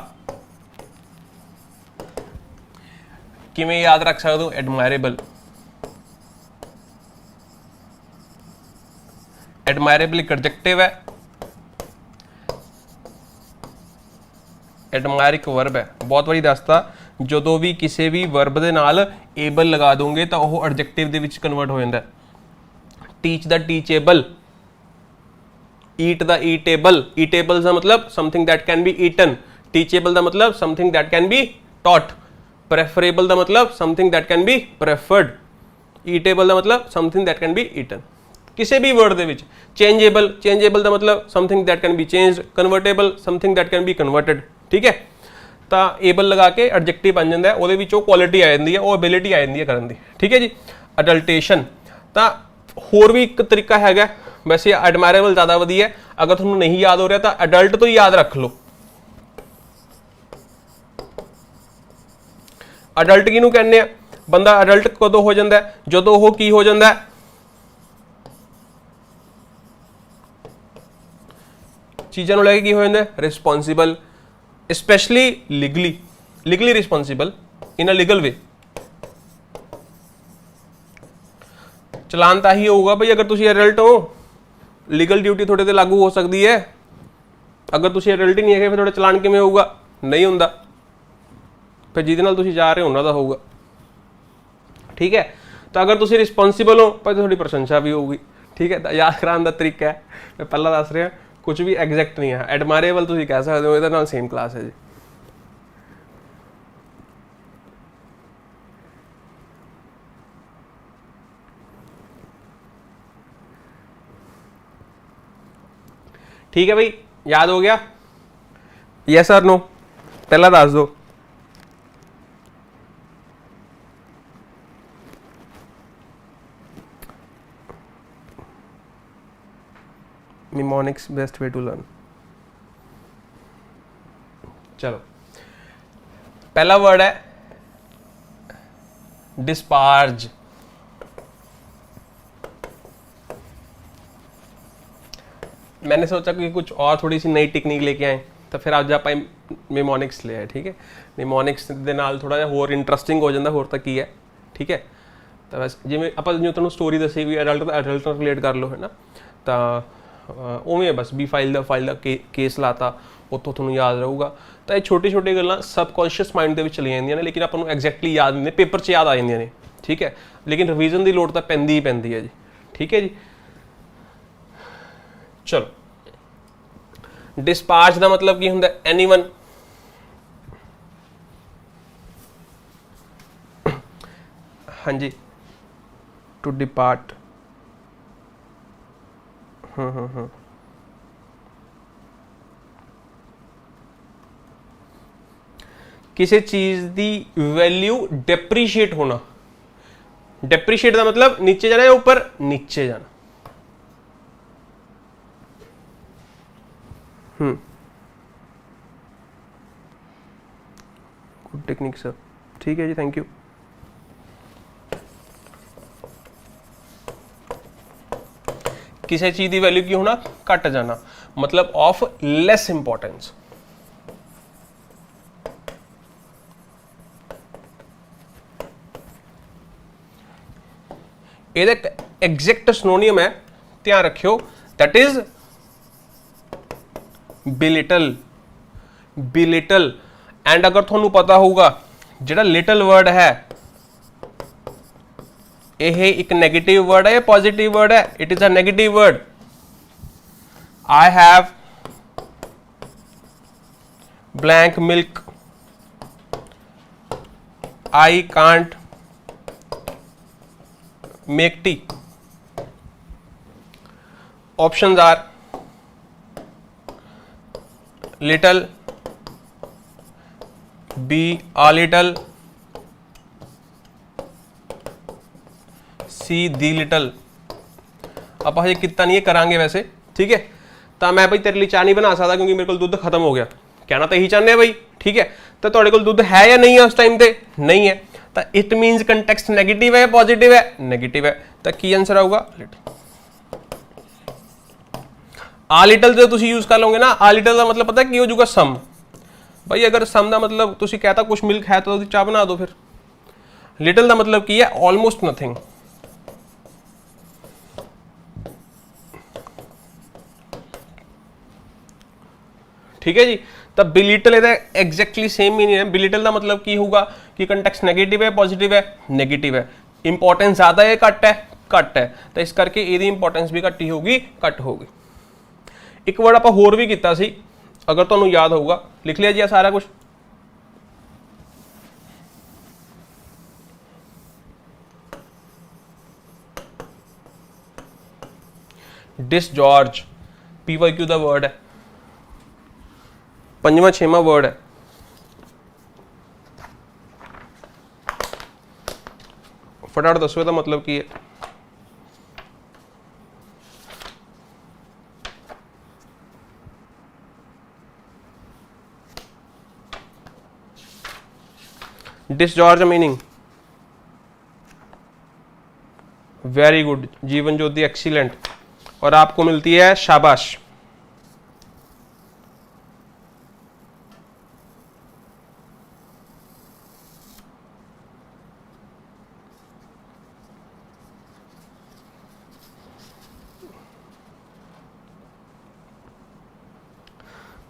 किवें याद रख सकते हो, एडमायरेबल। एडमायरेबल एक एडजेक्टिव है, एडमायर एक वर्ब है। बहुत बारी दसता, जो भी किसी भी वर्ब के नाल एबल लगा दोगे तो वह एडजेक्टिव दे विच कन्वर्ट हो जाता है। Teach the teachable, eat the eatable. Eatable का मतलब something that can be eaten. Teachable का मतलब something that can be taught. Preferable का मतलब something that can be preferred. Eatable का मतलब something that can be eaten. किसी भी वर्ड के चेंजेबल, चेंजेबल का मतलब something that can be changed. Convertible something that can be converted. ठीक है, तो एबल लगा के एडजेक्टिव बन जाता है, वो क्वालिटी आ जाती है, वो एबिलिटी आ जाती है करने की। ठीक है जी, अडल्टेशन। तो होर भी एक तरीका है, वैसे एडमायरेबल ज़्यादा वधिया है। अगर तुहानूं नहीं याद हो रहा तो अडल्ट तो याद रख लो। अडल्ट किहनूं कहने, बंदा अडल्ट कदों हो जाता है, जदों वो की हो जाता है, चीज़ों को लैके की हो जाता है, responsible. Specially legally, legally responsible in a legal way. Challan ਤਾਂ ਹੀ ਹੋਊਗਾ ਭਾਈ ਅਗਰ ਤੁਸੀਂ ਐਡਲਟ ਹੋ, ਲੀਗਲ ਡਿਊਟੀ ਤੁਹਾਡੇ ਤੇ ਲਾਗੂ ਹੋ ਸਕਦੀ ਹੈ। ਅਗਰ ਤੁਸੀਂ ਐਡਲਟ ਹੀ ਨਹੀਂ ਹੈਗੇ ਫਿਰ ਤੁਹਾਡਾ ਚਲਾਨ ਕਿਵੇਂ ਹੋਊਗਾ? ਨਹੀਂ ਹੁੰਦਾ। ਫਿਰ ਜਿਹਦੇ ਨਾਲ ਤੁਸੀਂ ਜਾ ਰਹੇ ਹੋ ਉਹਨਾਂ ਦਾ ਹੋਊਗਾ। ਠੀਕ ਹੈ, ਤਾਂ ਅਗਰ ਤੁਸੀਂ ਰਿਸਪੌਂਸੀਬਲ ਹੋ ਭਾਈ ਤੁਹਾਡੀ ਪ੍ਰਸ਼ੰਸਾ ਵੀ ਹੋਊਗੀ। ਠੀਕ ਹੈ, ਤਾਂ ਯਾਦ ਕਰਾਉਣ ਦਾ ਤਰੀਕਾ ਹੈ, ਮੈਂ ਪਹਿਲਾਂ ਦੱਸ ਰਿਹਾ, ਕੁਝ ਵੀ ਐਗਜ਼ੈਕਟ ਨਹੀਂ ਹੈ। ਐਡਮਾਇਰੇਬਲ ਤੁਸੀਂ ਕਹਿ ਸਕਦੇ ਹੋ, ਇਹਦੇ ਨਾਲ ਸੇਮ ਕਲਾਸ ਹੈ ਜੀ। ठीक है भाई, याद हो गया? यस और नो? पहला दस दो। Mnemonics best way to learn. चलो, पहला वर्ड है डिस्पार्ज। मैंने सोचा कि कुछ और थोड़ी सी नई टेक्निक लेके आए, तो फिर आज आप निमोनिक्स ले आए। ठीक है, निमोनिक्स ਦੇ ਨਾਲ ਥੋੜਾ ਜਿਹਾ ਹੋਰ ਇੰਟਰਸਟਿੰਗ ਹੋ ਜਾਂਦਾ, ਹੋਰ ਤਾਂ ਕੀ ਹੈ। ਠੀਕ ਹੈ, ਤਾਂ ਬਸ ਜਿਵੇਂ ਆਪਾਂ ਜਿਵੇਂ ਤੁਹਾਨੂੰ ਸਟੋਰੀ ਦੱਸੀ ਵੀ ਐਡਲਟ ਨਾਲ ਰਿਲੇਟ ਕਰ ਲਓ, ਹੈ ਨਾ, ਤਾਂ ਉਵੇਂ ਬਸ ਵੀ ਫਾਈਲ ਦਾ ਕੇਸ ਲਾਤਾ, ਉੱਥੋਂ ਤੁਹਾਨੂੰ ਯਾਦ ਰਹੂਗਾ। ਤਾਂ ਇਹ ਛੋਟੀ ਛੋਟੀ ਗੱਲਾਂ ਸਬਕੌਂਸ਼ੀਅਸ ਮਾਈਂਡ ਦੇ ਵਿੱਚ ਚਲੀਆਂ ਜਾਂਦੀਆਂ ਨੇ, ਲੇਕਿਨ ਆਪਾਂ ਨੂੰ ਐਗਜ਼ੈਕਟਲੀ ਯਾਦ ਨਹੀਂ, ਪੇਪਰ 'ਚ ਯਾਦ ਆ ਜਾਂਦੀਆਂ ਨੇ। ਠੀਕ ਹੈ, ਲੇਕਿਨ ਰਿਵੀਜ਼ਨ ਦੀ ਲੋੜ ਤਾਂ ਪੈਂਦੀ ਹੀ ਪੈਂਦੀ ਹੈ ਜੀ। ਠੀਕ ਹੈ ਜੀ, चलो, डिस्पार्च का मतलब की होंगे? एनीवन। हाँ जी, टू डिपार्ट। किसी चीज की वैल्यू डेप्रीशिएट होना। डेप्रीशिएट का मतलब नीचे जाना या ऊपर? नीचे जाना। Good technique sir. ठीक है जी, थैंक यू। किसी चीज की वैल्यू की होना? घट जाना, मतलब ऑफ लेस इंपॉर्टेंस। ये एग्जैक्ट सिनोनियम है, ध्यान रखियो, that is belittle. Belittle. And अगर थोनू पता होगा जेड़ा लिटल वर्ड है यह एक नेगेटिव वर्ड है या पॉजिटिव वर्ड है? It is a negative word. I have blank milk, I can't make tea. Options are little, B a little, C the little। आप हजे कितना नहीं करांगे वैसे। ठीक है, तो मैं भाई तेरे लिए चाय नहीं बना सकता क्योंकि मेरे को दूध खत्म हो गया। कहना तो यही चाहते हैं भाई। ठीक है, तो तुहाडे कोल दूध है या नहीं है उस टाइम पे? नहीं है, तो इट मीनस कंटेक्स्ट नेगेटिव है या पॉजिटिव है? नेगेटिव है। तो की आंसर आऊगा? आ लिटल जो तुम यूज कर लोगे ना, आ लिटल का मतलब पता है की हो जाऊगा? सम। भाई अगर सम का मतलब तुम कहता कुछ मिल्क है तो चाह बना दो। फिर लिटल का मतलब की है? Almost nothing. ठीक है जी, तो बिलिटल एग्जैक्टली सेम मीनिंग है। बिलिटल का मतलब की होगा कि कंटेक्स्ट नेगेटिव है पॉजिटिव है? नेगेटिव है। इंपॉर्टेंस ज्यादा है घट है? घट है, तो इस करके ये इंपॉर्टेंस भी घट ही होगी, घट होगी। एक वर्ड आप होर भी किया सी, अगर तुहानू याद होगा, लिख लिया जी सारा कुछ। डिसजॉर्ज, PYQ का वर्ड है, 5वां 6वां वर्ड है। फटाफट दसो इसका मतलब की है? डिसजॉर्ज meaning? Very good, Jeevan Jyoti, excellent. और आपको मिलती है शाबाश।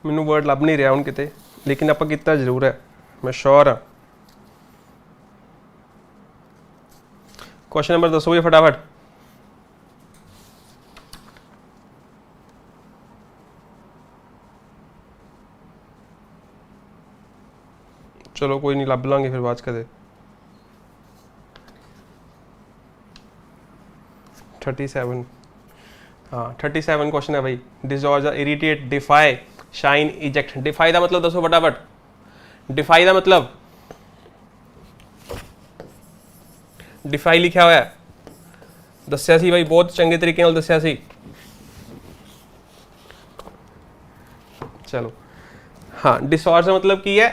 ਮੈਨੂੰ ਵਰਡ ਲੱਭ ਨਹੀਂ ਰਿਹਾ ਹੁਣ ਕਿਤੇ, ਲੇਕਿਨ ਆਪਾਂ ਕੀਤਾ ਜ਼ਰੂਰ ਹੈ, ਮੈਂ ਸ਼ੋਰ ਹਾਂ। क्वेश्चन नंबर दसो ये फटाफट। चलो कोई नहीं, लभ लांगे फिर बाद कदे। 37, हाँ 37 क्वेश्चन है भाई। Disorder, irritate, defy, shine, eject. Defy का मतलब दसो फटाफट। डिफाई का मतलब डिफाई लिखा हुआ है, दस्या सी भाई, बहुत चंगे तरीके नाल दस्या सी। चलो हाँ, डिसऑर्डर का मतलब की है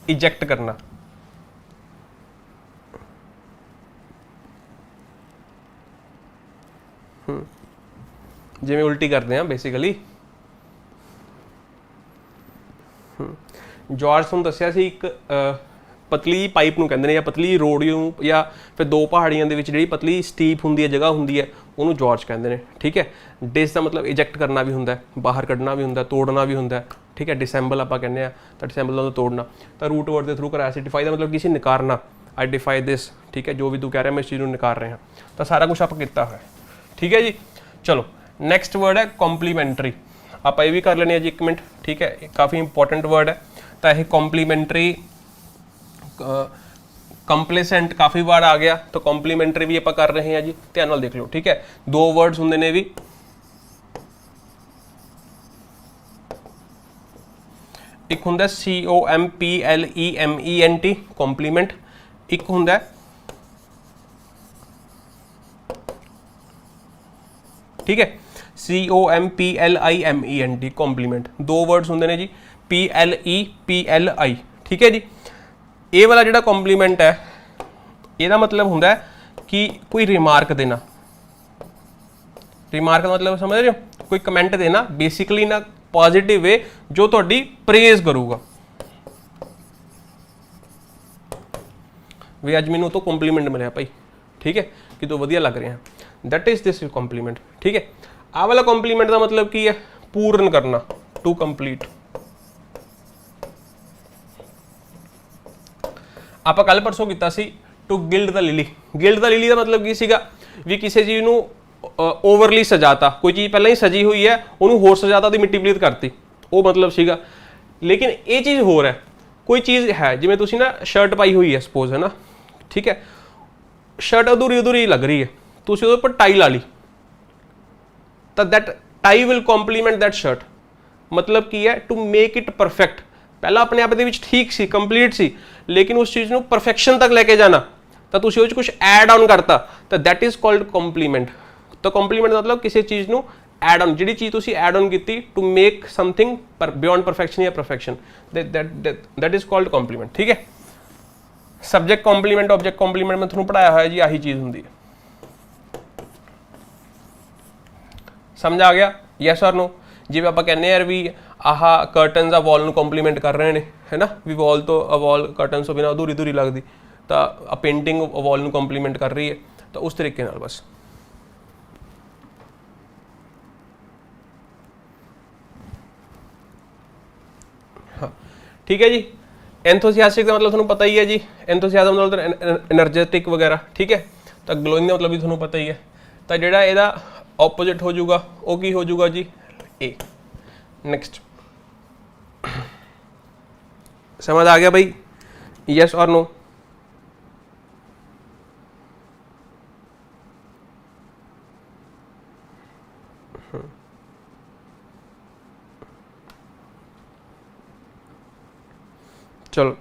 इजेक्ट करना। जिवें उल्टी करते हैं बेसिकली। जॉर्ज तुहानूं दस्या सी एक पतली पाइप नूं कहंदे ने, या पतली रोड नूं, या फिर दो पहाड़ियां दे विच जिहड़ी पतली स्टीप हुंदी है, जगह हुंदी है, उहनूं जॉर्ज कहंदे ने। ठीक है। डिस का मतलब इजेक्ट करना भी हुंदा है, बाहर कड्ढना भी हुंदा है, तोड़ना भी हुंदा है। ठीक है। डिसैंबल आपां कहंदे आ, तां डिसैंबल दा तोड़ना। तां रूट वर्ड के थ्रू कराया सी। डिफाई का मतलब किसी नकारना, आई डिफाई दिस। ठीक है। जो भी तू कह रहा है मैं इस चीज़ को नकार रहा। तो सारा कुछ आप किया है। ठीक है जी। चलो नैक्सट वर्ड है कॉम्पलीमेंटरी। आप ये भी कर लेने जी, एक मिनट। ठीक है। काफ़ी इंपॉर्टेंट वर्ड है। तो यह कॉम्पलीमेंटरी, कंप्लेसेंट काफ़ी बार आ गया, तो कॉम्पलीमेंटरी भी आप कर रहे हैं जी, ध्यान नाल देख लो। ठीक है। दो वर्ड्स होंगे ने भी, एक होंगे COMPLEMENT कॉम्पलीमेंट, एक होंगे ठीक है COMPLIMENT कॉम्पलीमेंट। दो वर्ड्स होंगे ने जी, PLE PLI। ठीक है जी। ये वाला जो कॉम्पलीमेंट है, यदा मतलब होंगे कि कोई रिमार्क देना। रिमार्क का मतलब समझ रहे हो, कोई कमेंट देना बेसिकली ना पॉजिटिव वे, जो थोड़ी प्रेज करूगा भी अज मैनू तो कॉम्पलीमेंट मिले भाई। ठीक है। कि तो वधिया लग रहे हैं, दैट इज दिस कॉम्पलीमेंट। ठीक है। आ वाला कॉम्पलीमेंट का मतलब की है पूर्ण करना, टू कंप्लीट। आप कल परसों किया सी to gild the lily. Gild the lily का मतलब की सीगा भी किसी चीज़ नू ओवरली सजाता, कोई चीज़ पहले ही सजी हुई है, उन्होंने होर सजाता, तो मिट्टी पलीत करती, वो मतलब सीगा। लेकिन ये चीज़ होर है, कोई चीज़ है जिवें तुसीं ना शर्ट पाई हुई है सपोज, है ना। ठीक है। शर्ट अधूरी अधूरी लग रही है, तुसीं उहदे उपर टाई ला ली, तो that tie will complement that shirt. मतलब की है टू मेक इट परफेक्ट। पहला अपने आप दे ठीक सी, कंप्लीट सी, लेकिन उस चीज़ को परफेक्शन तक लेके जाना, तो तुसीं उस कुछ एड ऑन करता, तो दैट इज कॉल्ड कॉम्पलीमेंट। तो कॉम्पलीमेंट मतलब किसी चीज़ को एड ऑन, जी चीज़ तुसीं एड ऑन की to make something beyond perfection या perfection, that is called complement. ठीक है। सब्जेक्ट कॉम्पलीमेंट, ऑब्जेक्ट कॉम्पलीमेंट में तुहानूं पढ़ाया है जी, आही चीज़ होंदी है। समझ आ गया? यस और नो? जिवें आपां कहने यार भी आह कर्टनस आ वॉल नूं कॉम्पलीमेंट कर रहे हैं, है ना, भी वॉल तो वॉल कर्टनस तो बिना अधूरी अधूरी लगती, तो आ पेंटिंग वॉल नूं कॉम्पलीमेंट कर रही है, तो उस तरीके नाल बस। हाँ ठीक है जी। एंथुसियास्टिक का मतलब थोड़ा पता ही है जी, एंथुसियाज्म मतलब एनर्जेटिक वगैरह। ठीक है। तो ग्लोइंग का मतलब भी थोड़ा पता ही है। तो जिहड़ा इहदा ऑपोजिट हो जाऊगा वो की हो जाऊगा जी, ए। नेक्स्ट समझ आ गया भाई? यस और नो? चलो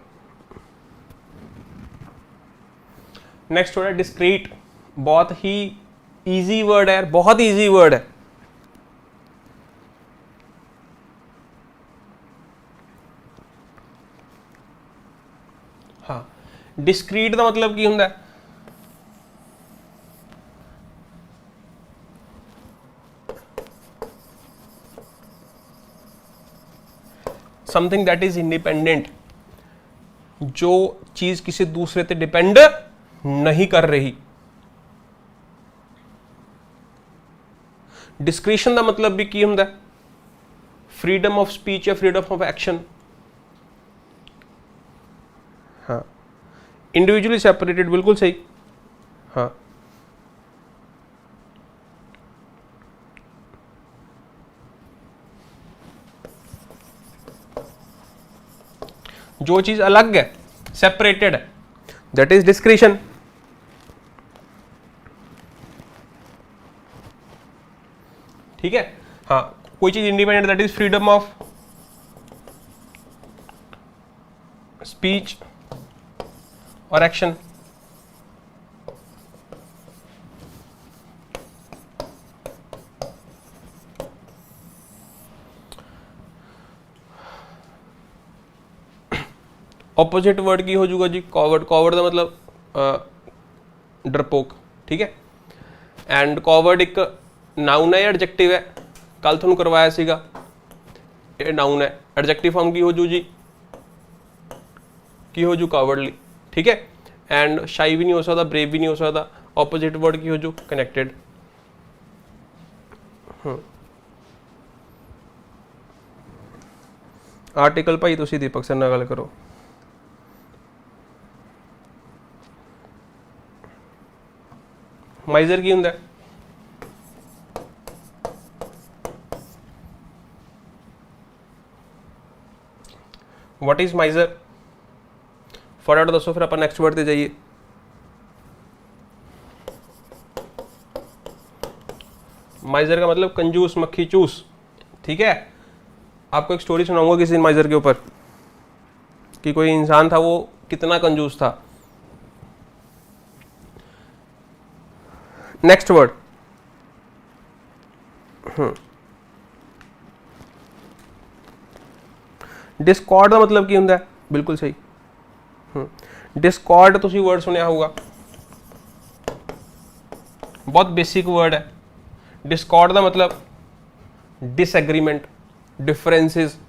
नेक्स्ट वर्ड है डिस्क्रीट। बहुत ही इजी वर्ड है, बहुत इजी वर्ड है। हाँ, डिस्क्रीट का मतलब की होंगे? समथिंग दैट इज इंडिपेंडेंट, जो चीज किसी दूसरे पे डिपेंड नहीं कर रही। डिस्क्रिशन का मतलब भी की होंगे? फ्रीडम ऑफ स्पीच या फ्रीडम ऑफ एक्शन, हाँ इंडिविजुअली सेपरेटेड, बिल्कुल सही, हाँ जो चीज अलग है, सेपरेटेड है, दैट इज डिस्क्रिशन। ठीक है, हाँ कोई चीज independent, that is freedom of speech और एक्शन। ऑपोजिट वर्ड की हो जाऊगा जी कॉवर्ड। कॉवर्ड का मतलब डरपोक, ठीक है। एंड कॉवर्ड एक नाउन है या एडजेक्टिव है? कल थोड़ा करवाया सीगा, ये नाउन है। एडजेक्टिव फॉर्म की हो जू जी, की हो जू कॉवर्डली, ठीक है। एंड शाई भी नहीं हो सकता, ब्रेव भी नहीं हो सकता। ऑपोजिट वर्ड की हो जू कनेक्टेड। आर्टिकल भाई तुसी दीपक सर नाल गल करो। माइजर की हुंदा है? What is माइजर? फटाफट दसो, फिर अपन नेक्स्ट वर्ड पे जाइए। माइजर का मतलब कंजूस, मक्खी चूस, ठीक है। आपको एक स्टोरी सुनाऊंगा किसी माइजर के ऊपर कि कोई इंसान था, वो कितना कंजूस था। नेक्स्ट वर्ड, डिस्कॉर्ड का मतलब की हुंदा है? बिल्कुल सही। डिस्कॉर्ड तुसी वर्ड सुनिया होगा, बहुत बेसिक वर्ड है। डिस्कॉर्ड का मतलब डिसएग्रीमेंट, डिफरेंसेस।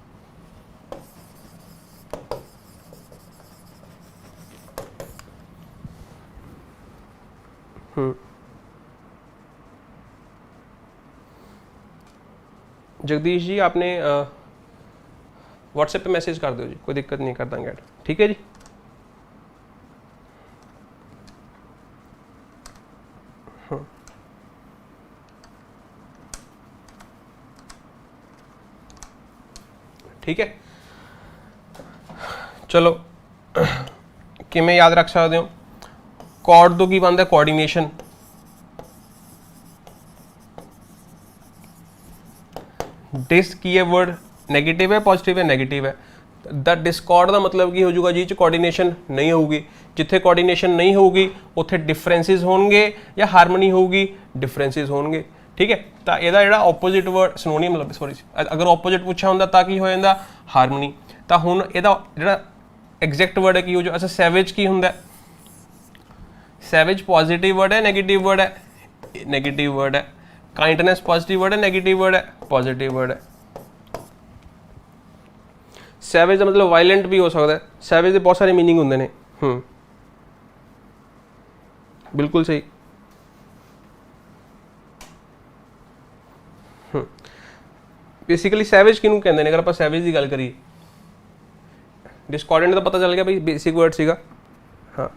जगदीश जी आपने व्हाट्सएप पे मैसेज कर दो जी, कोई दिक्कत नहीं, कर देंगे, ठीक है जी। ठीक है, चलो किमें याद रख सकते हो? कॉर्ड तो की बनता है कोऑर्डिनेशन। डिस की है वर्ड, नेगेटिव है पॉजिटिव है? नेगेटिव है। द डिस्कॉर्ड का मतलब की हो जाएगा जी कोऑर्डिनेशन नहीं होगी। जिथे कोऑर्डिनेशन नहीं होगी उत्थे डिफरेंसेस होंगे या हारमोनी होगी? डिफरेंसेस होंगे, ठीक है। तो यदा जो ऑपोजिट वर्ड सिनोनियम, मतलब सॉरी, अगर ऑपोजिट पूछा होंदा तां की हो जांदा? हारमोनी। तो हुण यदा जो एग्जैक्ट वर्ड है की हो जाए? अच्छा, सैवेज की हुंदा? सैवेज पॉजिटिव वर्ड है नेगेटिव वर्ड है? नेगेटिव वर्ड है। काइंडनेस पॉजिटिव वर्ड है नेगेटिव वर्ड है? पॉजिटिव वर्ड है। सैवेज का मतलब वायलेंट भी हो सकता है। सैवेज के बहुत सारे मीनिंग होंगे ने। बिल्कुल सही। बेसिकली सैवेज किनू कहते हैं? अगर आप सैवेज की गल करिए, डिस्कॉर्डेंट तो पता चल गया भाई बेसिक वर्ड सीगा, हाँ।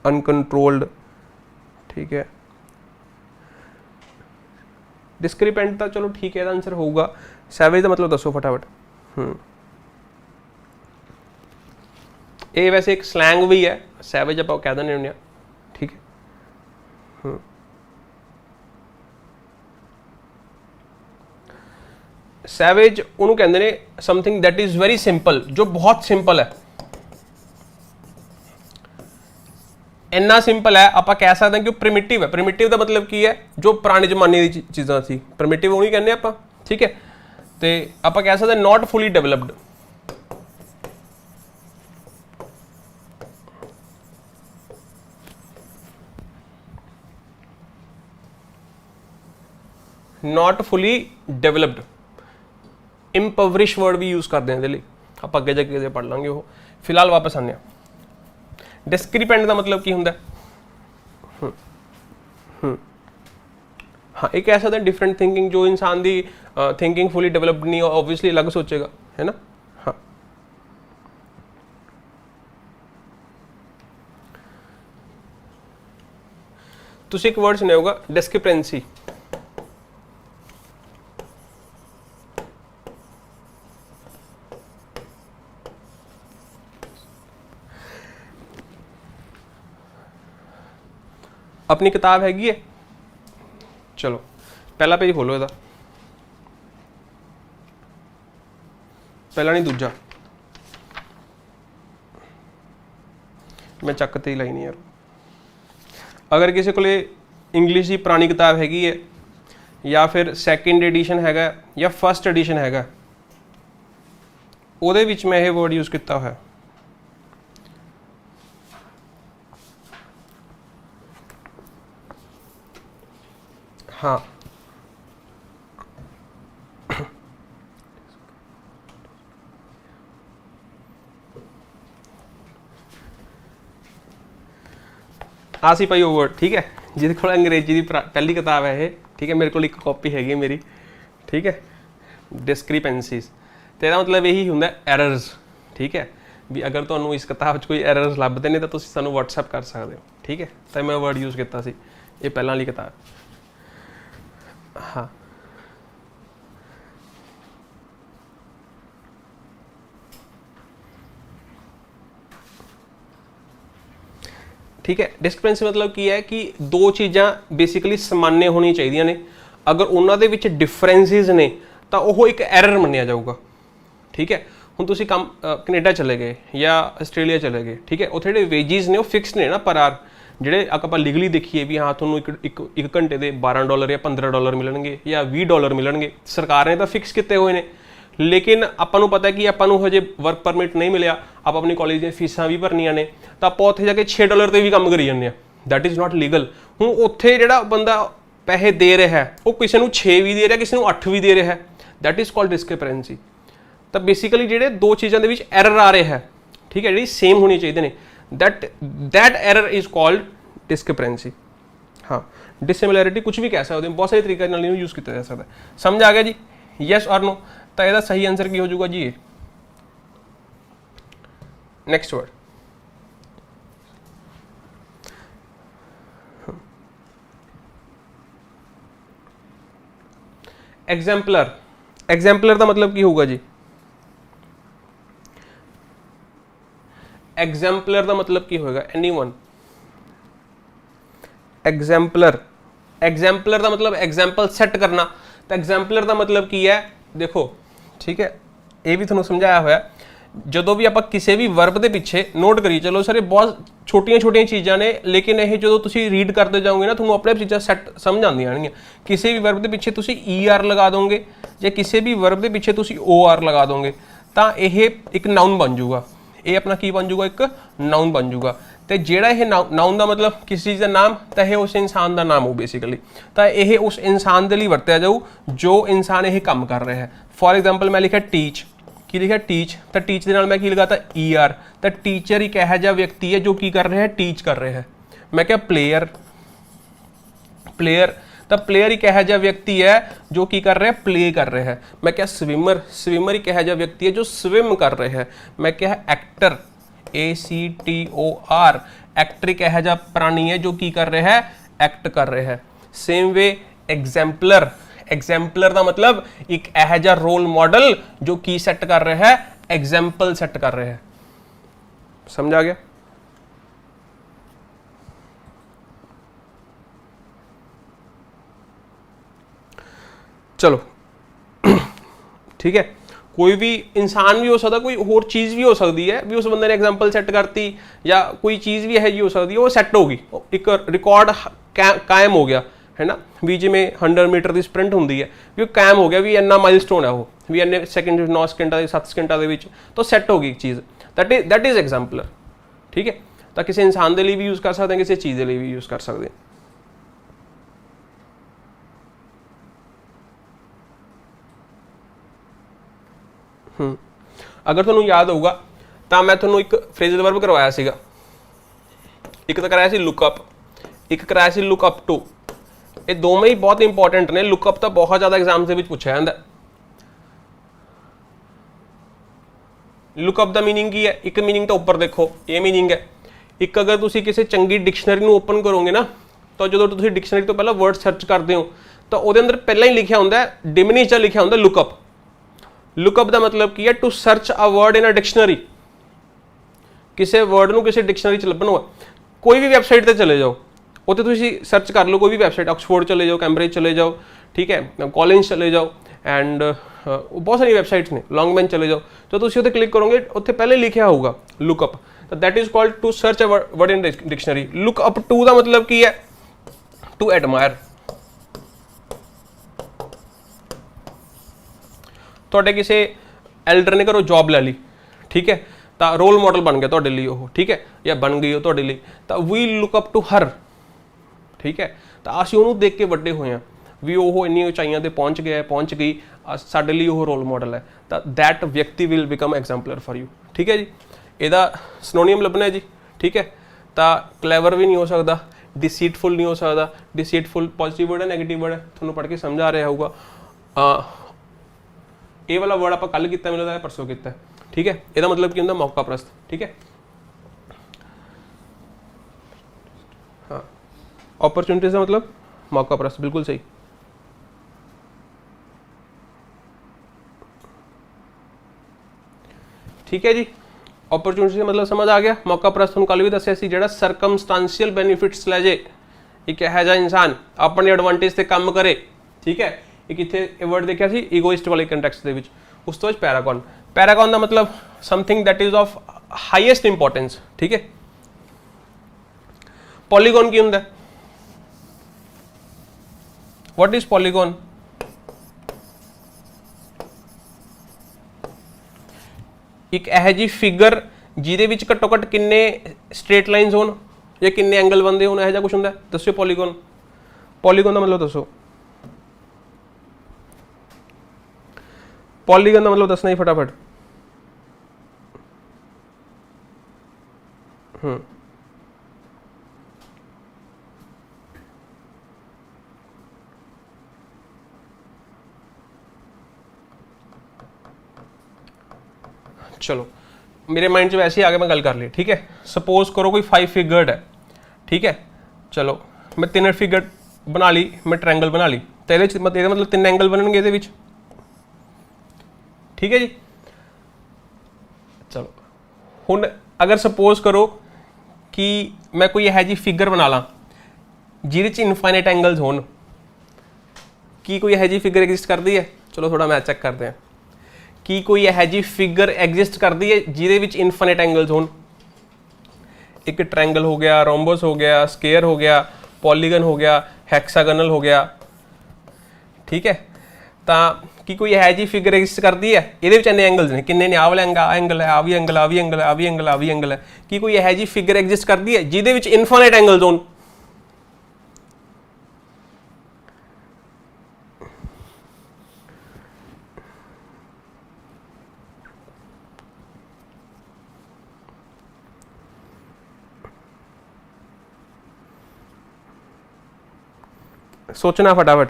अनकंट्रोल्ड, ठीक है। डिस्क्रिपेंट तो चलो ठीक है, आंसर होगा। सैवेज का मतलब दसो फटाफट। ये वैसे एक स्लैंग भी है, सैवेज आप कह देने होंगे, ठीक है। सैवेज उन्होंने कहते हैं something that is very simple, जो बहुत सिंपल है। इन्ना सिंपल है आप कह सकते हैं कि प्रिमिटिव है। प्रिमिटिव का मतलब की है? जो पुराने जमाने की चीज़ां सी, प्रिमिटिव उन्हीं कहने आप, ठीक है। तो आप कह सकते हैं not fully developed. Not fully developed. Impoverish word भी यूज करते हैं, लिए आप अगे जाके पढ़ लेंगे वो। फिलहाल वापस आने। डिस्क्रिपेंट का मतलब की हुंदा है? हाँ, एक कह सकते हैं डिफरेंट थिंकिंग, जो इंसान की थिंकिंग फुली डेवलप्ड नहीं, ऑब्वियसली अलग सोचेगा, है ना। हाँ, तुसी एक वर्ड सुना होगा डिस्क्रिपेंसी। अपनी किताब हैगी है, चलो पहला पेज खोलो ਇਹਦਾ, पहला नहीं दूजा, मैं चक ते ही लाई नहीं यार। अगर किसी को इंग्लिश की पुरानी किताब हैगी है या फिर सैकेंड एडिशन हैगा या फर्स्ट एडिशन हैगा, ਉਹਦੇ ਵਿੱਚ मैं ये वर्ड यूज़ किया है। हाँ, आ सी भाई वो वर्ड, ठीक है, जिहदे कोल अंग्रेजी की पहली किताब है ये, ठीक है, मेरे को एक कॉपी हैगी मेरी, ठीक है, डिस्क्रिपेंसीज, तो यह मतलब यही होंगे एरर्स, ठीक है, भी अगर तुहानू इस किताब च कोई एरर्स लभदे ने तो तुसीं सानू व्हाट्सएप कर सकते हो, ठीक है। तो मैं वर्ड यूज़ किया सी, ये पहला वाली किताब। हाँ, ठीक है, डिस्क्रिपेंसी मतलब की है कि दो चीज़ां बेसिकली समान्य होनी चाहिए ने, अगर उन्होंने विच डिफरेंसिस ने तो वह एक एरर मन्निया जाऊगा, ठीक है। हुण तुसीं काम कनेडा चले गए या आस्ट्रेलिया चले गए, ठीक है, उत्थे जिहड़े वेजिज ने वो फिक्स ने ना पर आर, ਜਿਹੜੇ ਆਪਾਂ ਲੀਗਲੀ ਦੇਖੀਏ ਵੀ ਹਾਂ ਤੁਹਾਨੂੰ ਇੱਕ ਘੰਟੇ ਦੇ $12 ਜਾਂ $15 ਮਿਲਣਗੇ ਜਾਂ $20 ਮਿਲਣਗੇ, ਸਰਕਾਰ ਨੇ ਤਾਂ ਫਿਕਸ ਕੀਤੇ ਹੋਏ ਨੇ। ਲੇਕਿਨ ਆਪਾਂ ਨੂੰ ਪਤਾ ਕਿ ਆਪਾਂ ਨੂੰ ਹਜੇ ਵਰਕ ਪਰਮਿਟ ਨਹੀਂ ਮਿਲਿਆ, ਆਪਾਂ ਆਪਣੀ ਕਾਲਜ ਦੀਆਂ ਫੀਸਾਂ ਵੀ ਭਰਨੀਆਂ ਨੇ, ਤਾਂ ਆਪਾਂ ਉੱਥੇ ਜਾ ਕੇ $6 ਤੇ ਵੀ ਕੰਮ ਕਰੀ ਜਾਂਦੇ ਆ, ਦੈਟ ਇਜ਼ ਨਾਟ ਲੀਗਲ। ਹੁਣ ਉੱਥੇ ਜਿਹੜਾ ਬੰਦਾ ਪੈਸੇ ਦੇ ਰਿਹਾ ਉਹ ਕਿਸੇ ਨੂੰ 6 ਵੀ ਦੇ ਰਿਹਾ, ਕਿਸੇ ਨੂੰ 8 ਵੀ ਦੇ ਰਿਹਾ, ਦੈਟ ਇਜ਼ ਕਾਲਡ ਡਿਸਕ੍ਰਿਪੈਂਸੀ। ਤਾਂ ਬੇਸਿਕਲੀ ਜਿਹੜੇ ਦੋ ਚੀਜ਼ਾਂ ਦੇ ਵਿੱਚ ਐਰਰ ਆ ਰਿਹਾ ਹੈ, ਠੀਕ ਹੈ, ਜਿਹੜੀ ਸੇਮ ਹੋਣੀ ਚਾਹੀਦੇ ਨੇ, that error is called discrepancy। हाँ, डिसिमिलैरिटी कुछ भी कह सकते हैं, बहुत सारे तरीके नाल यूज़ किया जा सकता है। समझ आ गया जी, यस और नो? तो यदा सही आंसर की हो जाऊगा जी ये। Next word, exemplar. एग्जाम्पलर का मतलब की होगा जी? एग्जाम्पलर का मतलब की होगा? एनीवन? एग्जाम्पलर, एग्जाम्पलर का मतलब एग्जाम्पल सैट करना। तो एग्जाम्पलर का मतलब की है, देखो ठीक है, ये भी थोड़ा समझाया हुआ है। जो भी आप किसी भी वर्ब के पिछे नोट करिए, चलो सर ये बहुत छोटिया छोटिया चीज़ा ने, लेकिन ये जो तुम रीड करते जाओगे ना, थोड़ा अपने चीज़ा सैट समझ आदियाँ आएगियाँ। किसी भी वर्ब के पिछे तुम ER लगा दोगे या किसी भी वर्ब के पिछे तुम OR लगा दोगे तो यह एक नाउन बन जाऊगा। ये अपना की बन जाऊगा? एक नाउन बन जाऊगा। तो जेड़ा ये नाउन का मतलब किसी चीज़ का नाम, तो यह उस इंसान का नाम हो बेसिकली। तो यह उस इंसान के लिए वरत्या जाऊ जो इंसान ये काम कर रहा है। फॉर एग्जाम्पल मैं लिखा टीच, की लिखा टीच, तो टीच के नाल मैं की लगाता ER। तो टीचर एक यह जिहा व्यक्ति है जो की कर रहा है, टीच कर रहा है। मैं क्या प्लेयर, प्लेयर, तो प्लेयर एक यह जिहा व्यक्ति है जो की कर रहा है, प्ले कर रहा है। मैं क्या स्विमर, स्विमर एक यह जिहा व्यक्ति है जो स्विम कर रहे हैं। मैं क्या एक्टर, ACTOR, एक्टर एक यह जिहा प्राणी है जो की कर रहा है, एक्ट कर रहे हैं। सेम वे एग्जाम्पलर, एग्जाम्पलर का मतलब एक यह जिहा रोल मॉडल जो की सैट कर रहा है, एग्जाम्पल सैट कर रहे हैं। समझ आ गया? चलो ठीक है, कोई भी इंसान भी हो सकता, कोई होर चीज़ भी हो सकती है, भी उस बंदे ने एग्जाम्पल सैट करती, या कोई चीज़ भी है जी हो सकती है, वो सैट होगी, एक रिकॉर्ड कायम हो गया है ना। भी जिमें 100 मीटर की स्प्रिंट होंगी है, भी कायम हो गया भी इन्ना माइलस्टोन है वो, भी इन्ने सैकेंड 9 सेकेंडा 7 सेकेंडा के तो सैट होगी चीज़। That is exemplar. ठीक है, तो किसी इंसान के लिए भी यूज़ कर सकते हैं, किसी चीज़ के लिए भी यूज़ कर सकते हैं। अगर तुहानू याद होगा तो मैं तुहानू एक फ्रेजल वर्ब करवाया सीगा, एक तो कराया सी लुकअप, एक कराया सी लुक अप टू। ਇਹ ਦੋਵੇਂ ਹੀ ਬਹੁਤ ਇੰਪॉर्टेंट ने। लुकअप तो बहुत ज़्यादा एग्जाम ਦੇ ਵਿੱਚ ਪੁੱਛਿਆ ਜਾਂਦਾ। लुकअप ਦਾ मीनिंग की है, एक मीनिंग तो उपर देखो ये मीनिंग है। एक अगर तुसी किसी चंगी डिक्शनरी ਨੂੰ ओपन करोगे ना तो जो तुसी डिक्शनरी तो पहला वर्ड सर्च करते हो तो ਉਹਦੇ अंदर पहला ही लिखा होंगे डिमिनिश ਦਾ लिखा होंगे लुकअप। लुकअप का मतलब की है to search a word in a dictionary. किसी वर्ड ਨੂੰ किसी डिक्शनरी च ਲੱਭਣਾ कोई भी वैबसाइट ਤੇ चले जाओ ਉੱਥੇ ਤੁਸੀਂ सर्च कर लो, कोई भी वैबसाइट, ऑक्सफोर्ड चले जाओ, कैम्ब्रिज चले जाओ, ठीक है, कॉलेज चले जाओ एंड बहुत सारी वैबसाइट्स ने, लॉन्ग बेंच चले जाओ, तो तुम उत्ते क्लिक करोगे उत्थे पहले लिखा होगा लुकअप, तो that is called to search a word in dictionary. Look up to का मतलब की है टू एडमायर। तुहाडे किसी एल्डर ने घरों जॉब ले ली, ठीक है, तो रोल मॉडल बन गया तुहाडे लई ओह, ठीक है, या बन गई हो तुहाडे लई, तो we look up to her, ठीक है, तो असीं उहनूं देख के वड्डे होए हैं भी ਉਹ ਇੰਨੀ ਉਚਾਈਆਂ ਤੇ ਪਹੁੰਚ ਗਿਆ, ਪਹੁੰਚ ਗਈ, ਸਾਡੇ ਲਈ ਉਹ ਰੋਲ ਮਾਡਲ ਹੈ, ਤਾਂ ਦੈਟ ਵਿਅਕਤੀ ਵਿਲ ਬਿਕਮ ਐਗਜ਼ਾਮਪਲਰ ਫॉर ਯੂ। ਠੀਕ ਹੈ ਜੀ, ਇਹਦਾ ਸਿਨੋਨੀਮ ਲੱਭਣਾ ਹੈ ਜੀ। ਠੀਕ ਹੈ, ਤਾਂ ਕਲੈਵਰ ਵੀ ਨਹੀਂ ਹੋ ਸਕਦਾ, ਡਿਸੀਟਫੁਲ ਨਹੀਂ ਹੋ ਸਕਦਾ। ਡਿਸੀਟਫੁਲ ਪੋਜ਼ਿਟਿਵ ਵਰਡ ਹੈ, ਨੈਗੇਟਿਵ ਵਰਡ ਹੈ, ਤੁਹਾਨੂੰ ਪੜ੍ਹ ਕੇ ਸਮਝ ਆ ਰਿਹਾ ਹੋਊਗਾ। ਇਹ ਵਾਲਾ ਵਰਡ ਆਪਾਂ ਕੱਲ ਕੀਤਾ, ਮੈਨੂੰ ਲੱਗਦਾ ਪਰਸੋਂ ਕੀਤਾ। ਠੀਕ ਹੈ, ਇਹਦਾ ਮਤਲਬ ਕੀ ਹੁੰਦਾ? ਮੌਕਾ ਪ੍ਰਸਤ। ਠੀਕ ਹੈ, हाँ, अपॉर्चुनिटीज का मतलब मौका प्रस्त, बिल्कुल सही। ठीक है जी, अपॉर्चुनिटी का मतलब समझ आ गया। मौका प्रस्त हम कल भी दसिया सी, जिहड़ा सरकमस्टांशियल बेनिफिट्स लै जे, एक इहो जिहा इंसान अपनी एडवांटेज से काम करे। ठीक है, एक इत्थे वर्ड देखिया सी ईगोइस्ट वाले कंटैक्सट दे विच, उस तो पैरागॉन। पैरागॉन का मतलब something that is of highest importance. ठीक है, पॉलीगॉन की हुंदा? What is polygon? एक यह जी फिगर जिहदे विच घट्टो घट्ट किन्ने स्ट्रेट लाइनस होण या किन्ने एंगल बनते होण, यह कुछ हुंदा? दस्सो पॉलीगॉन। पॉलीगॉन का मतलब दस्सो, पॉलीगॉन का मतलब दसना ही फटाफट। चलो, मेरे माइंड से वैसे ही आगे मैं गल कर ली। ठीक है, सपोज करो कोई 5 फिगर्ड है। ठीक है, चलो मैं 3 फिगर बना ली, मैं ट्रायंगल बना ली, तो ये मतलब 3 एंगल बननगे इहदे विच। ठीक है जी, चलो हुण अगर सपोज करो कि मैं कोई यह जी फिगर बना ला जिहदे च इनफाइनाइट एंगल्स होण, की कोई यह जी फिगर एग्जिस्ट करती है? चलो थोड़ा मैथ चेक करते हैं कि कोई यह जी फिगर एग्जिस्ट करती है जिहदे विच इनफाइनाइट एंगल्स होण। एक ट्रायंगल हो गया, रोम्बस हो गया, स्केयर हो गया, पॉलीगन हो गया, हैक्सागनल हो गया। ठीक है, तो कि कोई यह जी फिगर एग्जिस्ट करती है, ये इन्ने एंगल्स ने, किन्ने ने? आ वाला एंगल है, आ भी एंगल, आ भी एंगल, आ भी एंगल, आ भी एंगल है। कि कोई यह जी फिगर एग्जिस्ट करती है जिहदे विच इनफाइनाइट एंगल्स होण? सोचना फटाफट।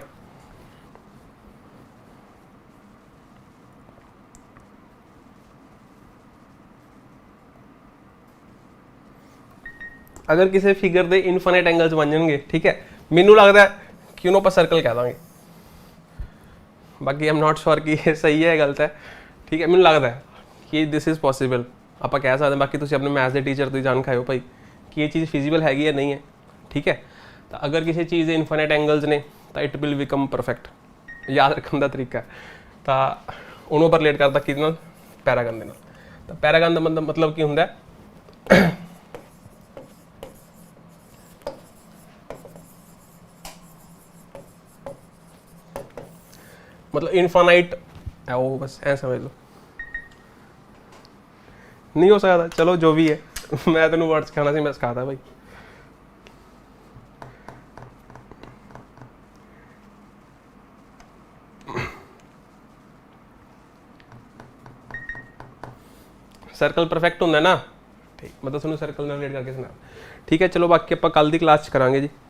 अगर किसी फिगर के इनफाइनाइट एंगल्स बन जाएंगे, ठीक है, मैनू लगता है कि उन्होंने आप सर्कल कह देंगे। बाकी आई एम नॉट श्योर कि ये सही है गलत है। ठीक है, मैनू लगता है कि दिस इज़ पॉसिबल, आप कह सकते हैं। बाकी तुम अपने मैथ्स के टीचर तो जान खाओ भाई कि ये चीज़ फिजिबल हैगी या नहीं है। ठीक है, तो अगर किसी चीज़ के इनफाइनाइट एंगल्स ने तो इट विल बिकम परफेक्ट। याद रखने का तरीका तो उन्होंने पर रिलेट करता कि पैरागन के नाल। तो पैरागन का मतलब की होंगे? मतलब इनफाइनाइट है वो, बस ऐ समझ लो। नहीं हो सकता, चलो जो भी है। मैं तेन वर्ड सिखाना सी, मैं सिखाता भाई। सर्कल परफेक्ट होंगे ना, ठीक, मतलब थोड़ा सर्कल रिलेट करके सुना। ठीक है, चलो बाकी आप कल की क्लास करांगे जी।